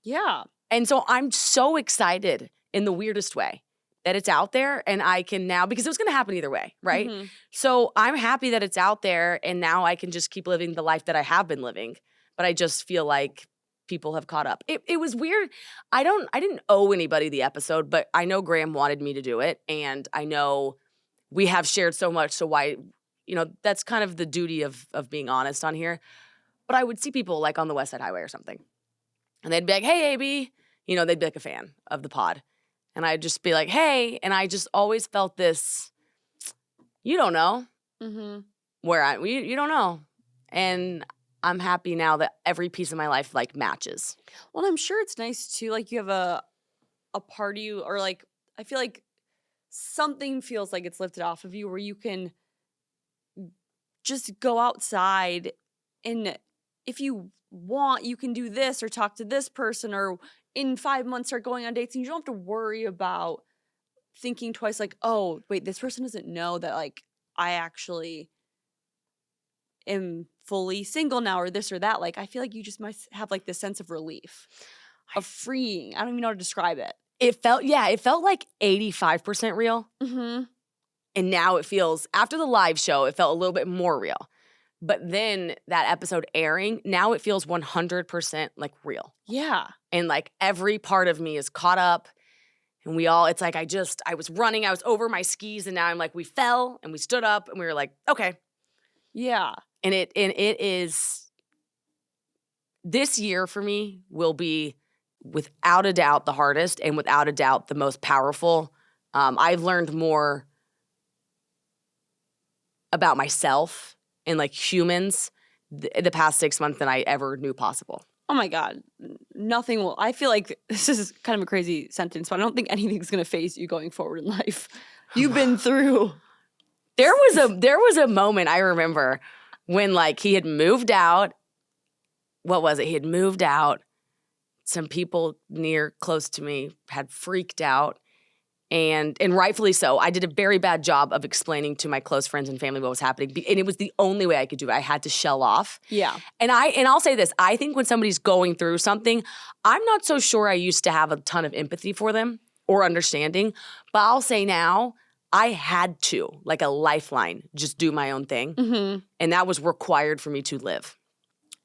Yeah. And so I'm so excited in the weirdest way that it's out there and I can now, because it was going to happen either way, right? Mm-hmm. So I'm happy that it's out there and now I can just keep living the life that I have been living. But I just feel like people have caught up. It was weird. I didn't owe anybody the episode, but I know Graham wanted me to do it. And I know we have shared so much. So why, that's kind of the duty of being honest on here. But I would see people like on the West Side Highway or something. And they'd be like, hey, AB. They'd be like a fan of the pod. And I'd just be like, hey. And I just always felt this, you don't know. Mm-hmm. You don't know. And I'm happy now that every piece of my life like matches. Well, I'm sure it's nice too. Like you have a party or like, I feel like something feels like it's lifted off of you where you can just go outside and if you want, you can do this or talk to this person or in 5 months start going on dates and you don't have to worry about thinking twice like, oh, wait, this person doesn't know that like I actually am fully single now or this or that. Like I feel like you just must have like this sense of relief, of freeing. I don't even know how to describe it. It felt like 85% real. Mm-hmm. And now it feels, after the live show, it felt a little bit more real. But then that episode airing, now it feels 100% like real. Yeah. And like every part of me is caught up. And it's like I was running, I was over my skis, and now I'm like, we fell and we stood up and we were like, okay. Yeah. And it is, this year for me will be without a doubt the hardest and without a doubt the most powerful. I've learned more about myself and like humans the past 6 months than I ever knew possible. Oh my God. Nothing will. I feel like this is kind of a crazy sentence, but I don't think anything's going to phase you going forward in life. You've been through. There was a moment I remember when like he had moved out. What was it? He had moved out. Some people close to me had freaked out. And rightfully so. I did a very bad job of explaining to my close friends and family what was happening. And it was the only way I could do it. I had to shell off. Yeah. And I'll say this. I think when somebody's going through something, I'm not so sure I used to have a ton of empathy for them or understanding. But I'll say now, I had to, like a lifeline, just do my own thing. Mm-hmm. And that was required for me to live.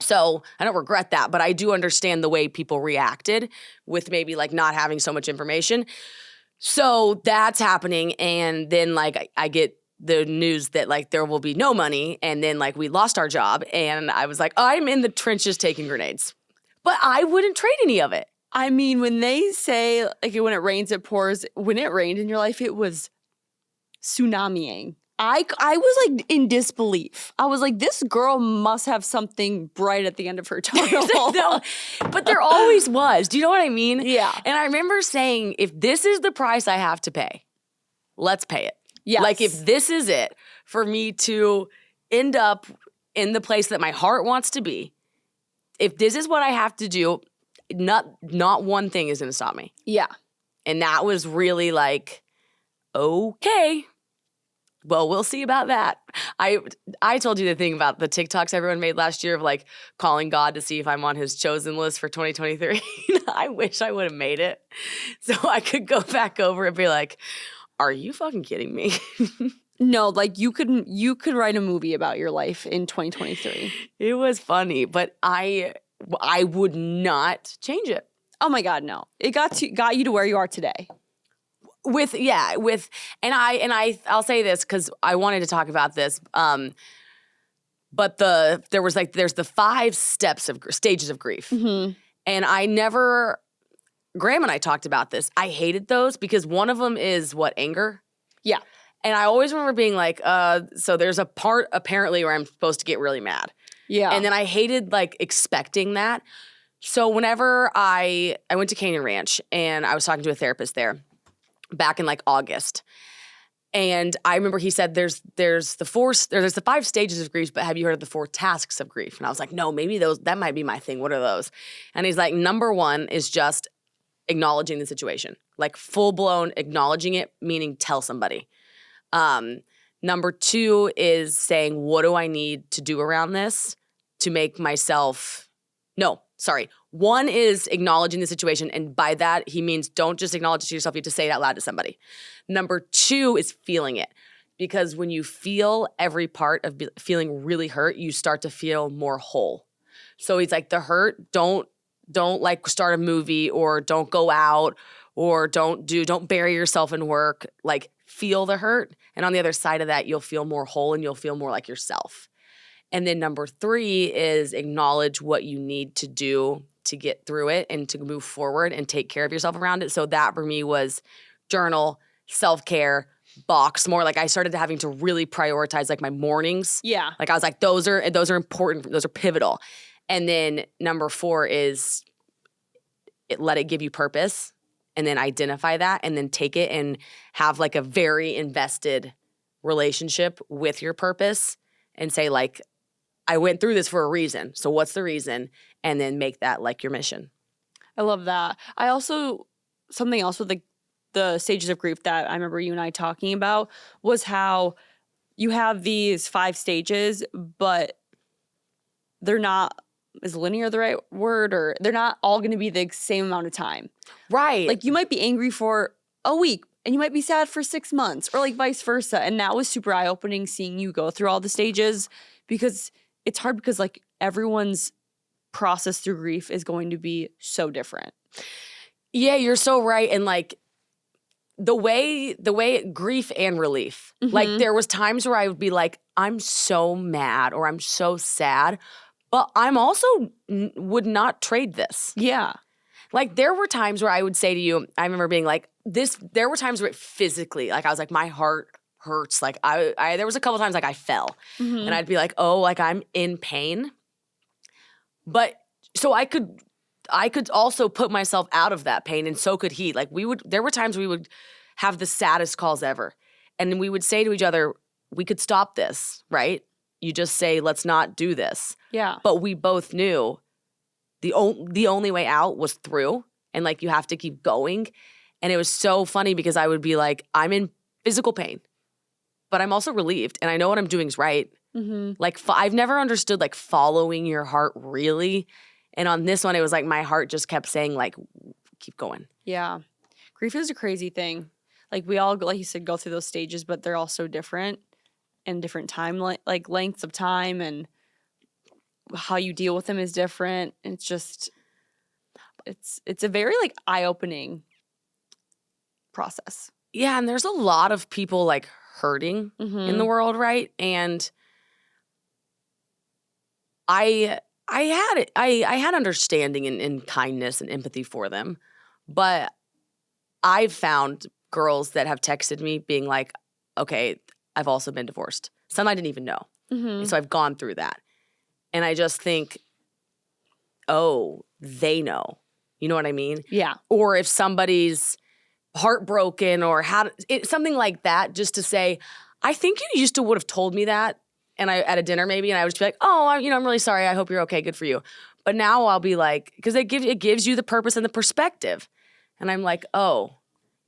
So I don't regret that, but I do understand the way people reacted with maybe like not having so much information. So that's happening, and then like I get the news that like there will be no money, and then like we lost our job, and I was like, I'm in the trenches taking grenades. But I wouldn't trade any of it. I mean, when they say like when it rains, it pours. When it rained in your life, it was tsunamiing. I was like in disbelief. I was like, this girl must have something bright at the end of her tunnel. No, but there always was. Do you know what I mean? Yeah. And I remember saying, if this is the price I have to pay, let's pay it. Yes. Like if this is it for me to end up in the place that my heart wants to be, if this is what I have to do, not one thing is going to stop me. Yeah. And that was really like, okay. Well, we'll see about that. I told you the thing about the TikToks everyone made last year of like calling God to see if I'm on his chosen list for 2023. I wish I would have made it so I could go back over and be like, are you fucking kidding me? No, like you could write a movie about your life in 2023. It was funny, but I would not change it. Oh my God, no. It got you to where you are today. I'll say this because I wanted to talk about this. But there's the 5 stages of grief. Mm-hmm. And Graham and I talked about this. I hated those because one of them is anger. Yeah. And I always remember being like, so there's a part apparently where I'm supposed to get really mad. Yeah. And then I hated like expecting that. So whenever I went to Canyon Ranch and I was talking to a therapist there, back in like August. And I remember he said there's the 5 stages of grief, but have you heard of the 4 tasks of grief? And I was like, no, maybe that might be my thing. What are those? And he's like, number 1 is just acknowledging the situation. Like full-blown acknowledging it, meaning tell somebody. Number 2 is saying, what do I need to do around this to make myself one is acknowledging the situation, and by that, he means don't just acknowledge it to yourself, you have to say it out loud to somebody. Number 2 is feeling it, because when you feel every part of feeling really hurt, you start to feel more whole. So he's like, the hurt, don't like start a movie or don't go out or don't bury yourself in work. Like feel the hurt, and on the other side of that, you'll feel more whole and you'll feel more like yourself. And then number 3 is acknowledge what you need to do to get through it and to move forward and take care of yourself around it. So that for me was journal, self-care, box more. Like I started having to really prioritize like my mornings. Yeah. Like I was like, those are important. Those are pivotal. And then number 4 is let it give you purpose, and then identify that, and then take it and have like a very invested relationship with your purpose and say like, I went through this for a reason. So what's the reason? And then make that like your mission. I love that. I also, something else with the stages of grief that I remember you and I talking about was how you have these 5 stages, but they're not, is linear the right word? Or they're not all going to be the same amount of time. Right. Like you might be angry for a week and you might be sad for 6 months, or like vice versa. And that was super eye-opening seeing you go through all the stages, because it's hard because like everyone's process through grief is going to be so different. Yeah, you're so right. And like the way grief and relief, like there was times where I would be like, I'm so mad or I'm so sad, but I'm also would not trade this. Yeah. Like there were times where I would say to you, I remember being like there were times where it physically, like I was like, my heart hurts. Like I there was a couple times like I fell and I'd be like, oh, like I'm in pain. But so I could also put myself out of that pain, and so could he. Like there were times we would have the saddest calls ever. And we would say to each other, we could stop this, right? You just say, let's not do this. Yeah. But we both knew the only way out was through, and like you have to keep going. And it was so funny because I would be like, I'm in physical pain, but I'm also relieved, and I know what I'm doing is right. Like I've never understood like following your heart really. And on this one, it was like my heart just kept saying like, keep going. Yeah. Grief is a crazy thing. Like we all, like you said, go through those stages, but they're all so different and different time, like lengths of time, and how you deal with them is different. And it's just, it's a very like eye-opening process. Yeah. And there's a lot of people like hurting in the world, right? And I had understanding and kindness and empathy for them, but I've found girls that have texted me being like, okay, I've also been divorced. Some I didn't even know. And so I've gone through that. And I just think, oh, they know. You know what I mean? Yeah. Or if somebody's heartbroken or something like that, just to say, I think you used to would have told me that. And at a dinner maybe, and I would just be like, oh, I'm really sorry. I hope you're okay. Good for you. But now I'll be like, because it gives you the purpose and the perspective. And I'm like, oh,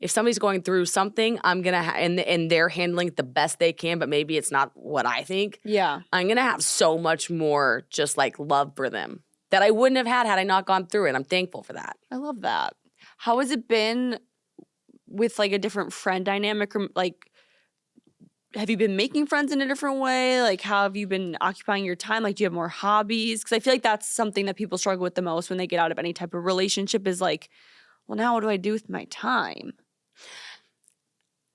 if somebody's going through something, I'm going to and they're handling it the best they can, but maybe it's not what I think. Yeah. I'm going to have so much more just like love for them that I wouldn't have had I not gone through it. I'm thankful for that. I love that. How has it been with like a different friend dynamic, or like, have you been making friends in a different way? Like, how have you been occupying your time? Like, do you have more hobbies? Because I feel like that's something that people struggle with the most when they get out of any type of relationship is like, well, now what do I do with my time?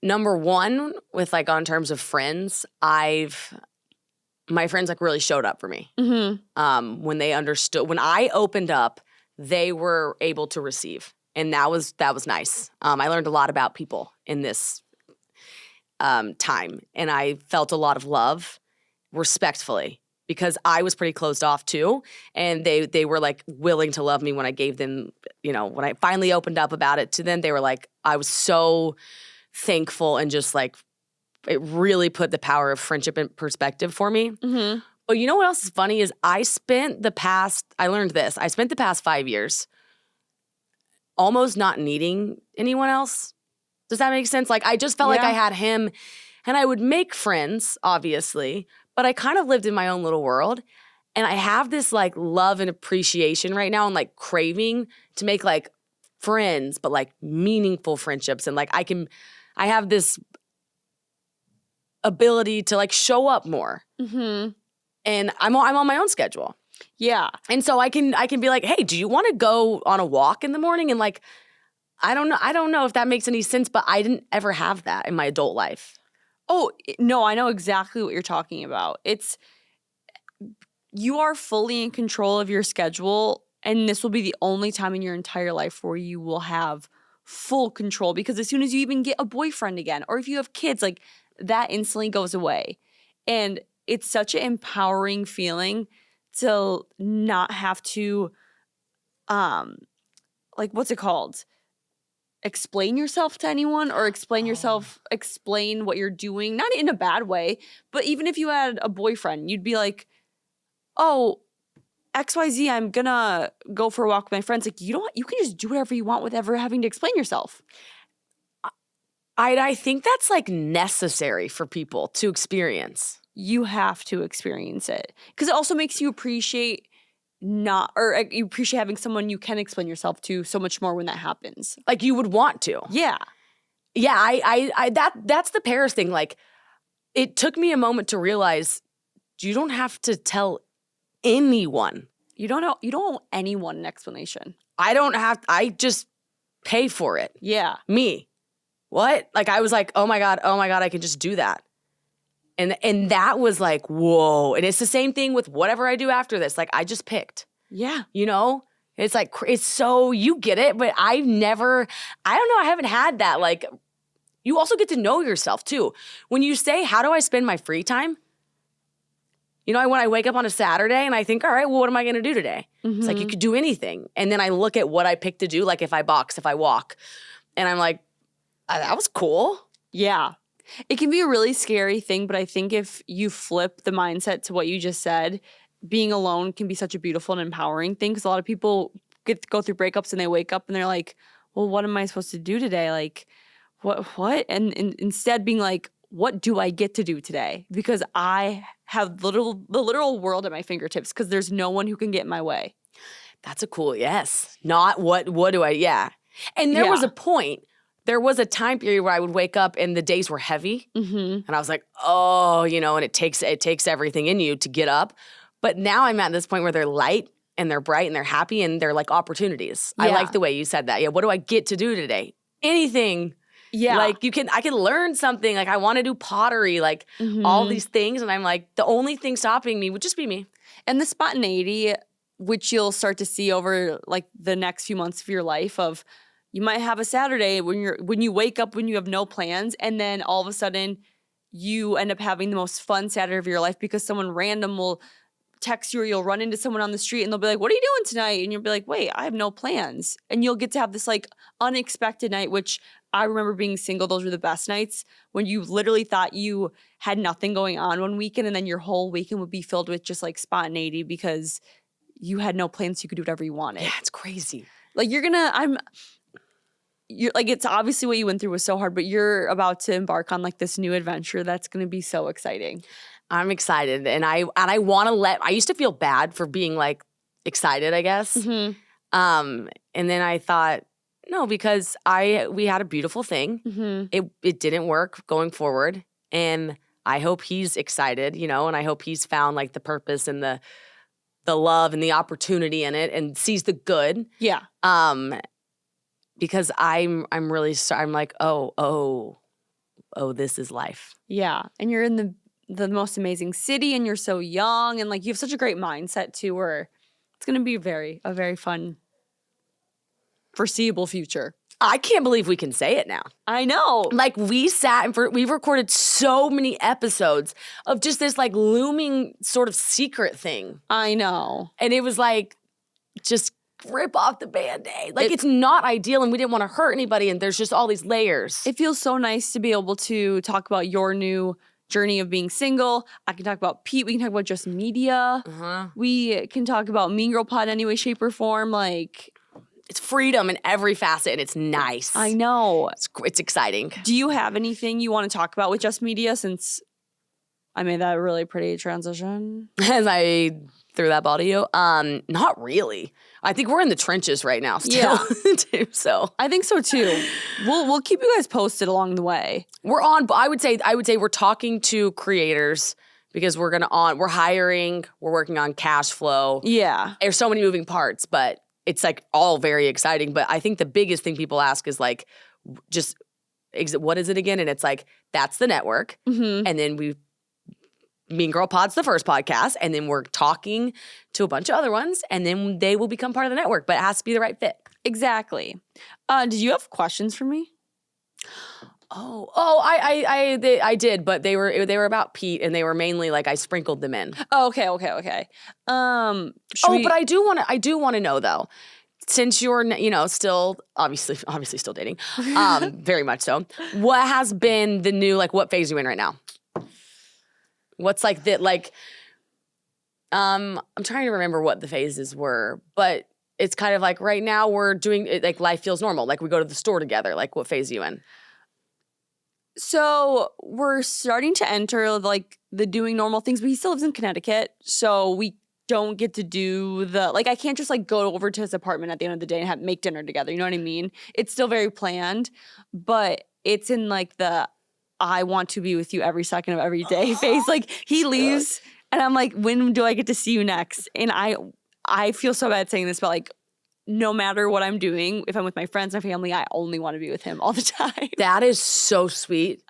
Number one, with like on terms of friends, my friends like really showed up for me. When they understood, when I opened up, they were able to receive. And that was nice. I learned a lot about people in this time. And I felt a lot of love respectfully because I was pretty closed off too. And they were like willing to love me when I gave them, when I finally opened up about it to them, they were like, I was so thankful and just like, it really put the power of friendship in perspective for me. But you know what else is funny is I spent the past 5 years almost not needing anyone else. Does that make sense? Like I just felt like I had him, and I would make friends, obviously, but I kind of lived in my own little world. And I have this like love and appreciation right now and like craving to make like friends, but like meaningful friendships. And like I have this ability to like show up more. And I'm on my own schedule. Yeah. And so I can be like, hey, do you want to go on a walk in the morning? And like, I don't know if that makes any sense, but I didn't ever have that in my adult life. Oh, no, I know exactly what you're talking about. You are fully in control of your schedule, and this will be the only time in your entire life where you will have full control, because as soon as you even get a boyfriend again, or if you have kids, like that instantly goes away. And it's such an empowering feeling to not have to, like, what's it called? Explain yourself to anyone, or explain what you're doing, not in a bad way, but even if you had a boyfriend, you'd be like, oh, XYZ, I'm gonna go for a walk with my friends. Like, you can just do whatever you want without ever having to explain yourself. I think that's like necessary for people to experience. You have to experience it, because it also makes you appreciate you appreciate having someone you can explain yourself to so much more when that happens. Like you would want to. Yeah. Yeah, that's the Paris thing. Like, it took me a moment to realize you don't have to tell anyone. You don't owe anyone an explanation. I just pay for it. Yeah. Me. What? Like, I was like, oh my God, I can just do that. And that was like, whoa. And it's the same thing with whatever I do after this. Like, I just picked. Yeah. It's like, it's so, you get it, but I haven't had that. Like, you also get to know yourself too. When you say, how do I spend my free time? You know, when I wake up on a Saturday and I think, all right, well, what am I going to do today? It's like, you could do anything. And then I look at what I picked to do, like if I box, if I walk. And I'm like, that was cool. Yeah. It can be a really scary thing, but I think if you flip the mindset to what you just said, being alone can be such a beautiful and empowering thing, because a lot of people go through breakups and they wake up and they're like, well, what am I supposed to do today? Like, what? And instead being like, what do I get to do today? Because I have the literal world at my fingertips, because there's no one who can get in my way. That's a cool, yes. Not what do I, yeah. And there was a point, there was a time period where I would wake up and the days were heavy. And I was like, oh, you know, and it takes everything in you to get up. But now I'm at this point where they're light and they're bright and they're happy and they're like opportunities. Yeah. I like the way you said that. Yeah, what do I get to do today? Anything. Yeah. Like I can learn something. Like I want to do pottery, like all these things. And I'm like, the only thing stopping me would just be me. And the spontaneity, which you'll start to see over like the next few months of your life, of you might have a Saturday when you wake up when you have no plans, and then all of a sudden you end up having the most fun Saturday of your life because someone random will text you, or you'll run into someone on the street and they'll be like, what are you doing tonight? And you'll be like, wait, I have no plans. And you'll get to have this like unexpected night, which I remember being single. Those were the best nights when you literally thought you had nothing going on one weekend, and then your whole weekend would be filled with just like spontaneity because you had no plans. You could do whatever you wanted. Yeah, it's crazy. Like you're like, it's obviously what you went through was so hard, but you're about to embark on like this new adventure that's going to be so exciting. I'm excited, and I want to I used to feel bad for being like excited, I guess. And then I thought, no, because we had a beautiful thing. It didn't work going forward, and I hope he's excited, you know, and I hope he's found like the purpose and the love and the opportunity in it and sees the good. Yeah. Because I'm really I'm like, oh, this is life. Yeah. And you're in the most amazing city, and you're so young, and like you have such a great mindset too, where it's going to be a very fun foreseeable future. I can't believe we can say it now. I know. Like we sat and we've recorded so many episodes of just this like looming sort of secret thing. I know. And it was like, just rip off the Band-Aid. Like it's not ideal, and we didn't want to hurt anybody, and there's just all these layers. It feels so nice to be able to talk about your new journey of being single. I can talk about Pete. We can talk about just media. We can talk about Mean Girl Pod in any way, shape, or form. Like, it's freedom in every facet, and it's nice. I know. It's exciting. Do you have anything you want to talk about with just media, since I made that really pretty transition? As I threw that ball to you? Not really. I think we're in the trenches right now still. Yeah. Too, so I think so too. We'll keep you guys posted along the way. We're on, I would say we're talking to creators, because we're hiring, we're working on cash flow. Yeah. There's so many moving parts, but it's like all very exciting. But I think the biggest thing people ask is like, just what is it again? And it's like, that's the network. And then Mean Girl Pod's the first podcast, and then we're talking to a bunch of other ones, and then they will become part of the network, but it has to be the right fit. Exactly. Did you have questions for me? I did, but they were about Pete, and they were mainly like I sprinkled them in. Oh, okay. But I do want to know though, since you're still obviously still dating, very much so. What has been the new, like, what phase are you in right now? What's like that, like, I'm trying to remember what the phases were, but it's kind of like right now we're doing it, like life feels normal. Like we go to the store together. Like, what phase are you in? So we're starting to enter like the doing normal things, but he still lives in Connecticut. So we don't get to do I can't just like go over to his apartment at the end of the day and make dinner together. You know what I mean? It's still very planned, but it's in like the I want to be with you every second of every day phase. Like he leaves and I'm like, when do I get to see you next? And I feel so bad saying this, but like no matter what I'm doing, if I'm with my friends, my family, I only want to be with him all the time. That is so sweet.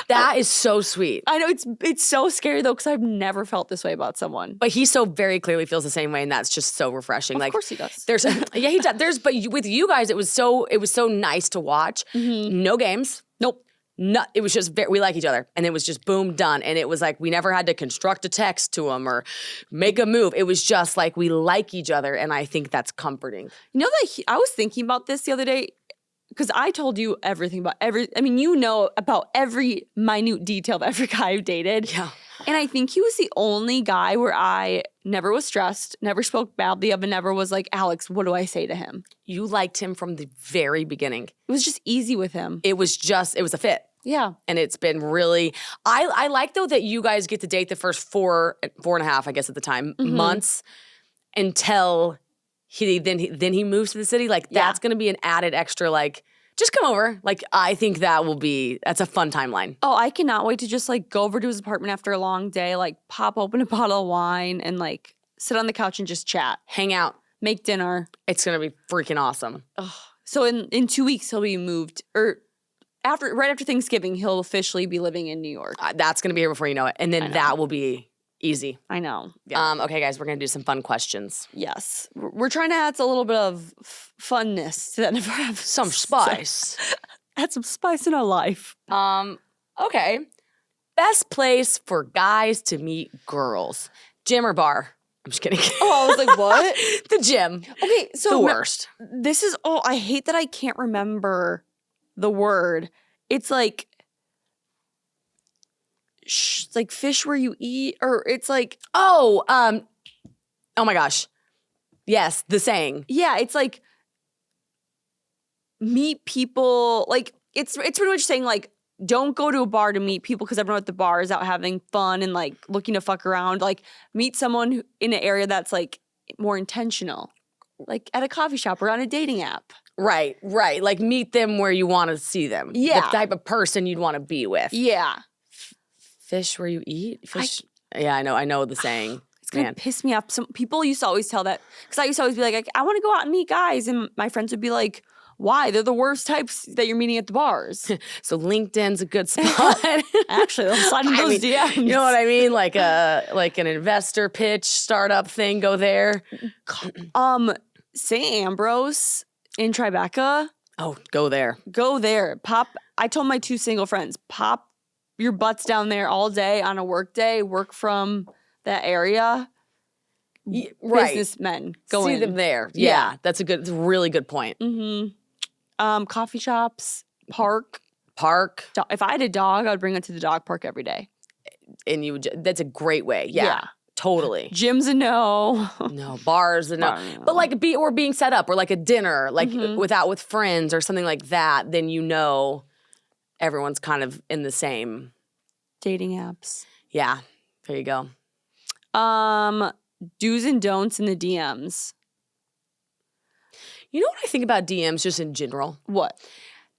That is so sweet. I know it's so scary though, because I've never felt this way about someone. But he so very clearly feels the same way, and that's just so refreshing. Of course he does. Yeah, he does. But with you guys, it was so nice to watch. No games. Nope. It was just we like each other, and it was just boom, done. And it was like we never had to construct a text to him or make a move. It was just like we like each other, and I think that's comforting. You know that I was thinking about this the other day because I told you everything about you know about every minute detail of every guy I've dated. Yeah. And I think he was the only guy where I never was stressed, never spoke badly of, and never was like, Alex, what do I say to him? You liked him from the very beginning. It was just easy with him. It was a fit. Yeah. And it's been really, I like though that you guys get to date the first four and a half, I guess at the time, months until he moves to the city. Like that's going to be an added extra, like, just come over. Like, I think that's a fun timeline. Oh, I cannot wait to just like go over to his apartment after a long day, like pop open a bottle of wine and like sit on the couch and just chat. Hang out. Make dinner. It's going to be freaking awesome. Ugh. So in 2 weeks, he'll be moved, or right after Thanksgiving, he'll officially be living in New York. That's going to be here before you know it. And then that will be easy. I know. Yeah. Okay, guys, we're going to do some fun questions. Yes. We're trying to add a little bit of funness to that. Never have some spice. Add some spice in our life. Okay. Best place for guys to meet girls. Gym or bar? I'm just kidding. Oh, I was like, what? The gym. Okay, so the worst. This is, I hate that I can't remember the word. It's like, it's like fish where you eat, or it's like, oh my gosh. Yes, the saying. Yeah, it's like meet people, like it's pretty much saying like don't go to a bar to meet people because everyone at the bar is out having fun and like looking to fuck around. Like meet someone in an area that's like more intentional, like at a coffee shop or on a dating app. Right. Like meet them where you want to see them. Yeah. The type of person you'd want to be with. Yeah. Fish where you eat? Fish. Yeah, I know the saying. It's going to piss me off. Some people used to always tell that, because I used to always be like, I want to go out and meet guys. And my friends would be like, why? They're the worst types that you're meeting at the bars. So LinkedIn's a good spot. Actually, they'll slide in those DMs. You know what I mean? Like an investor pitch, startup thing, go there. St. Ambrose in Tribeca. Oh, go there. Go there. I told my 2 single friends, pop your butts down there all day on a work day, work from that area. Right. Businessmen go See in. them there. Yeah. That's a really good point. Mm-hmm. Coffee shops, park. If I had a dog, I'd bring it to the dog park every day. And that's a great way. Yeah. Totally. Gym's a no. No. Bars a no. But like being set up, or like a dinner, like with friends or something like that, then you know everyone's kind of in the same dating apps. Yeah. There you go. Do's and don'ts in the DMs. You know what I think about DMs just in general? What?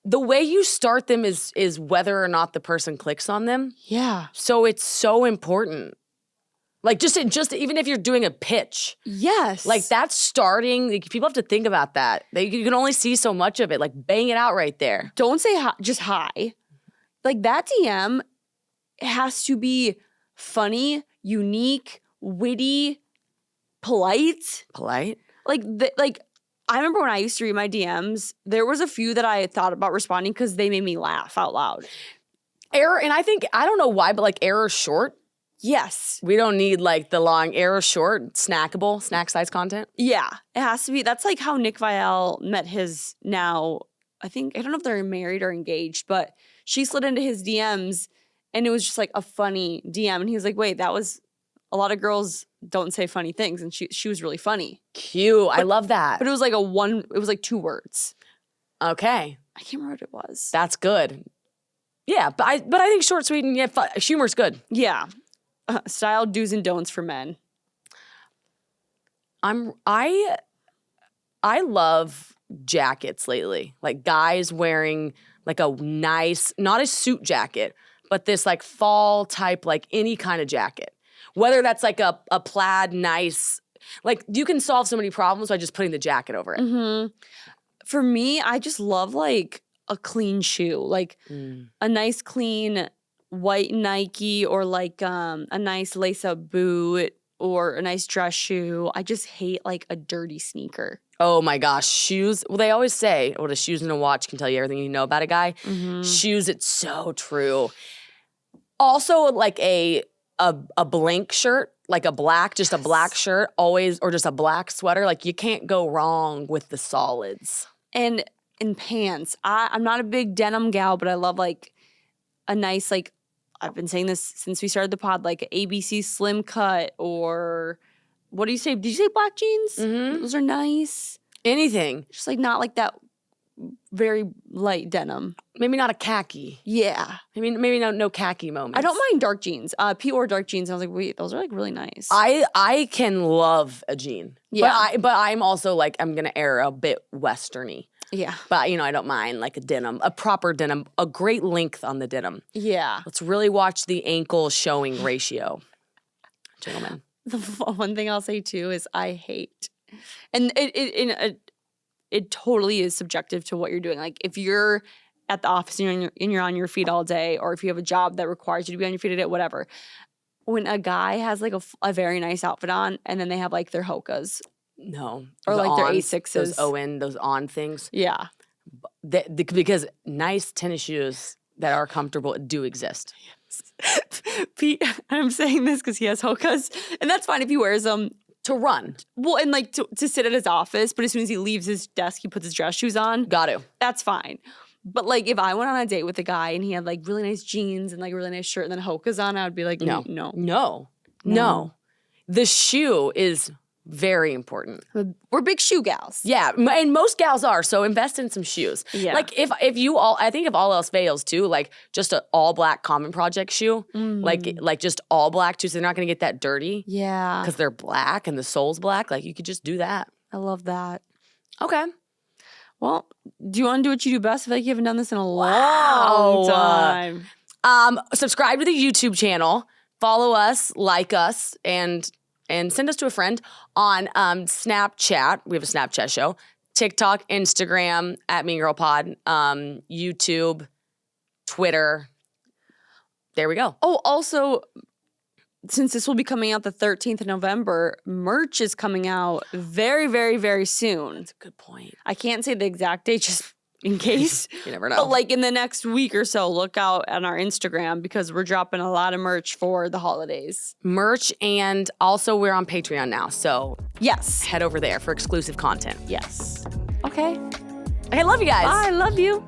The way you start them is whether or not the person clicks on them. Yeah. So it's so important. Like just even if you're doing a pitch. Yes. Like that's starting. Like, people have to think about that. You can only see so much of it. Like bang it out right there. Don't say hi, just hi. Like that DM has to be funny, unique, witty, polite. Polite? Like I remember when I used to read my DMs, there was a few that I thought about responding because they made me laugh out loud. Error, and I don't know why, but like error short. Yes. We don't need like the long error short, snackable, snack size content. Yeah. It has to be. That's like how Nick Viall met his now, I don't know if they're married or engaged, but she slid into his DMs and it was just like a funny DM. And he was like, wait, that was, a lot of girls don't say funny things. And she was really funny. Cute. I love that. But it was like 2 words. Okay. I can't remember what it was. That's good. Yeah. But I think short, sweet, and humor's good. Yeah. Style do's and don'ts for men. I love jackets lately. Like guys wearing like a nice, not a suit jacket, but this like fall type, like any kind of jacket. Whether that's like a plaid, nice, like you can solve so many problems by just putting the jacket over it. Mm-hmm. For me, I just love like a clean shoe, like a nice clean white Nike or like a nice lace-up boot or a nice dress shoe. I just hate like a dirty sneaker. Oh my gosh, shoes. Well, they always say, "Oh, the shoes and a watch can tell you everything you know about a guy." Shoes, it's so true. Also, like a blank shirt, like a black shirt, always, or just a black sweater. Like you can't go wrong with the solids. And in pants, I'm not a big denim gal, but I love like a nice, like, I've been saying this since we started the pod, like an ABC slim cut, or what do you say? Did you say black jeans? Those are nice. Anything. Just like not like that very light denim. Maybe not a khaki. Yeah. Maybe no khaki moments. I don't mind dark jeans. Pure dark jeans. I was like, wait, those are like really nice. I can love a jean. Yeah. But I'm also like, I'm gonna err a bit westerny. Yeah. But I don't mind like a denim, a proper denim, a great length on the denim. Yeah. Let's really watch the ankle showing ratio, gentlemen. The one thing I'll say too is I hate, and it totally is subjective to what you're doing. Like if you're at the office and you're on your feet all day, or if you have a job that requires you to be on your feet all day, whatever. When a guy has like a very nice outfit on and then they have like their Hokas. No. Or like their Ons, Asics. those on things. Yeah. Because nice tennis shoes that are comfortable do exist. Pete, I'm saying this because he has Hokas, and that's fine if he wears them. To run. Well, and like to sit at his office, but as soon as he leaves his desk, he puts his dress shoes on. Got to. That's fine. But like if I went on a date with a guy and he had like really nice jeans and like a really nice shirt and then Hokas on, I would be like, no. The shoe is very important. We're big shoe gals. Yeah, and most gals are, so invest in some shoes. Yeah. Like if you all, I think if all else fails too, like just an all black common project shoe, like just all black too, so they're not gonna get that dirty. Yeah. Because they're black and the sole's black. Like you could just do that. I love that. Okay. Well, do you want to do what you do best? I feel like you haven't done this in a long time. Subscribe to the YouTube channel. Follow us, like us, and send us to a friend on Snapchat. We have a Snapchat show. TikTok, Instagram, @MeanGirlPod, YouTube, Twitter. There we go. Oh, also, since this will be coming out the 13th of November, merch is coming out very, very, very soon. That's a good point. I can't say the exact date just in case. You never know. But like in the next week or so, look out on our Instagram because we're dropping a lot of merch for the holidays. Merch, and also we're on Patreon now. So yes, head over there for exclusive content. Yes. Okay. I love you guys. Bye. I love you.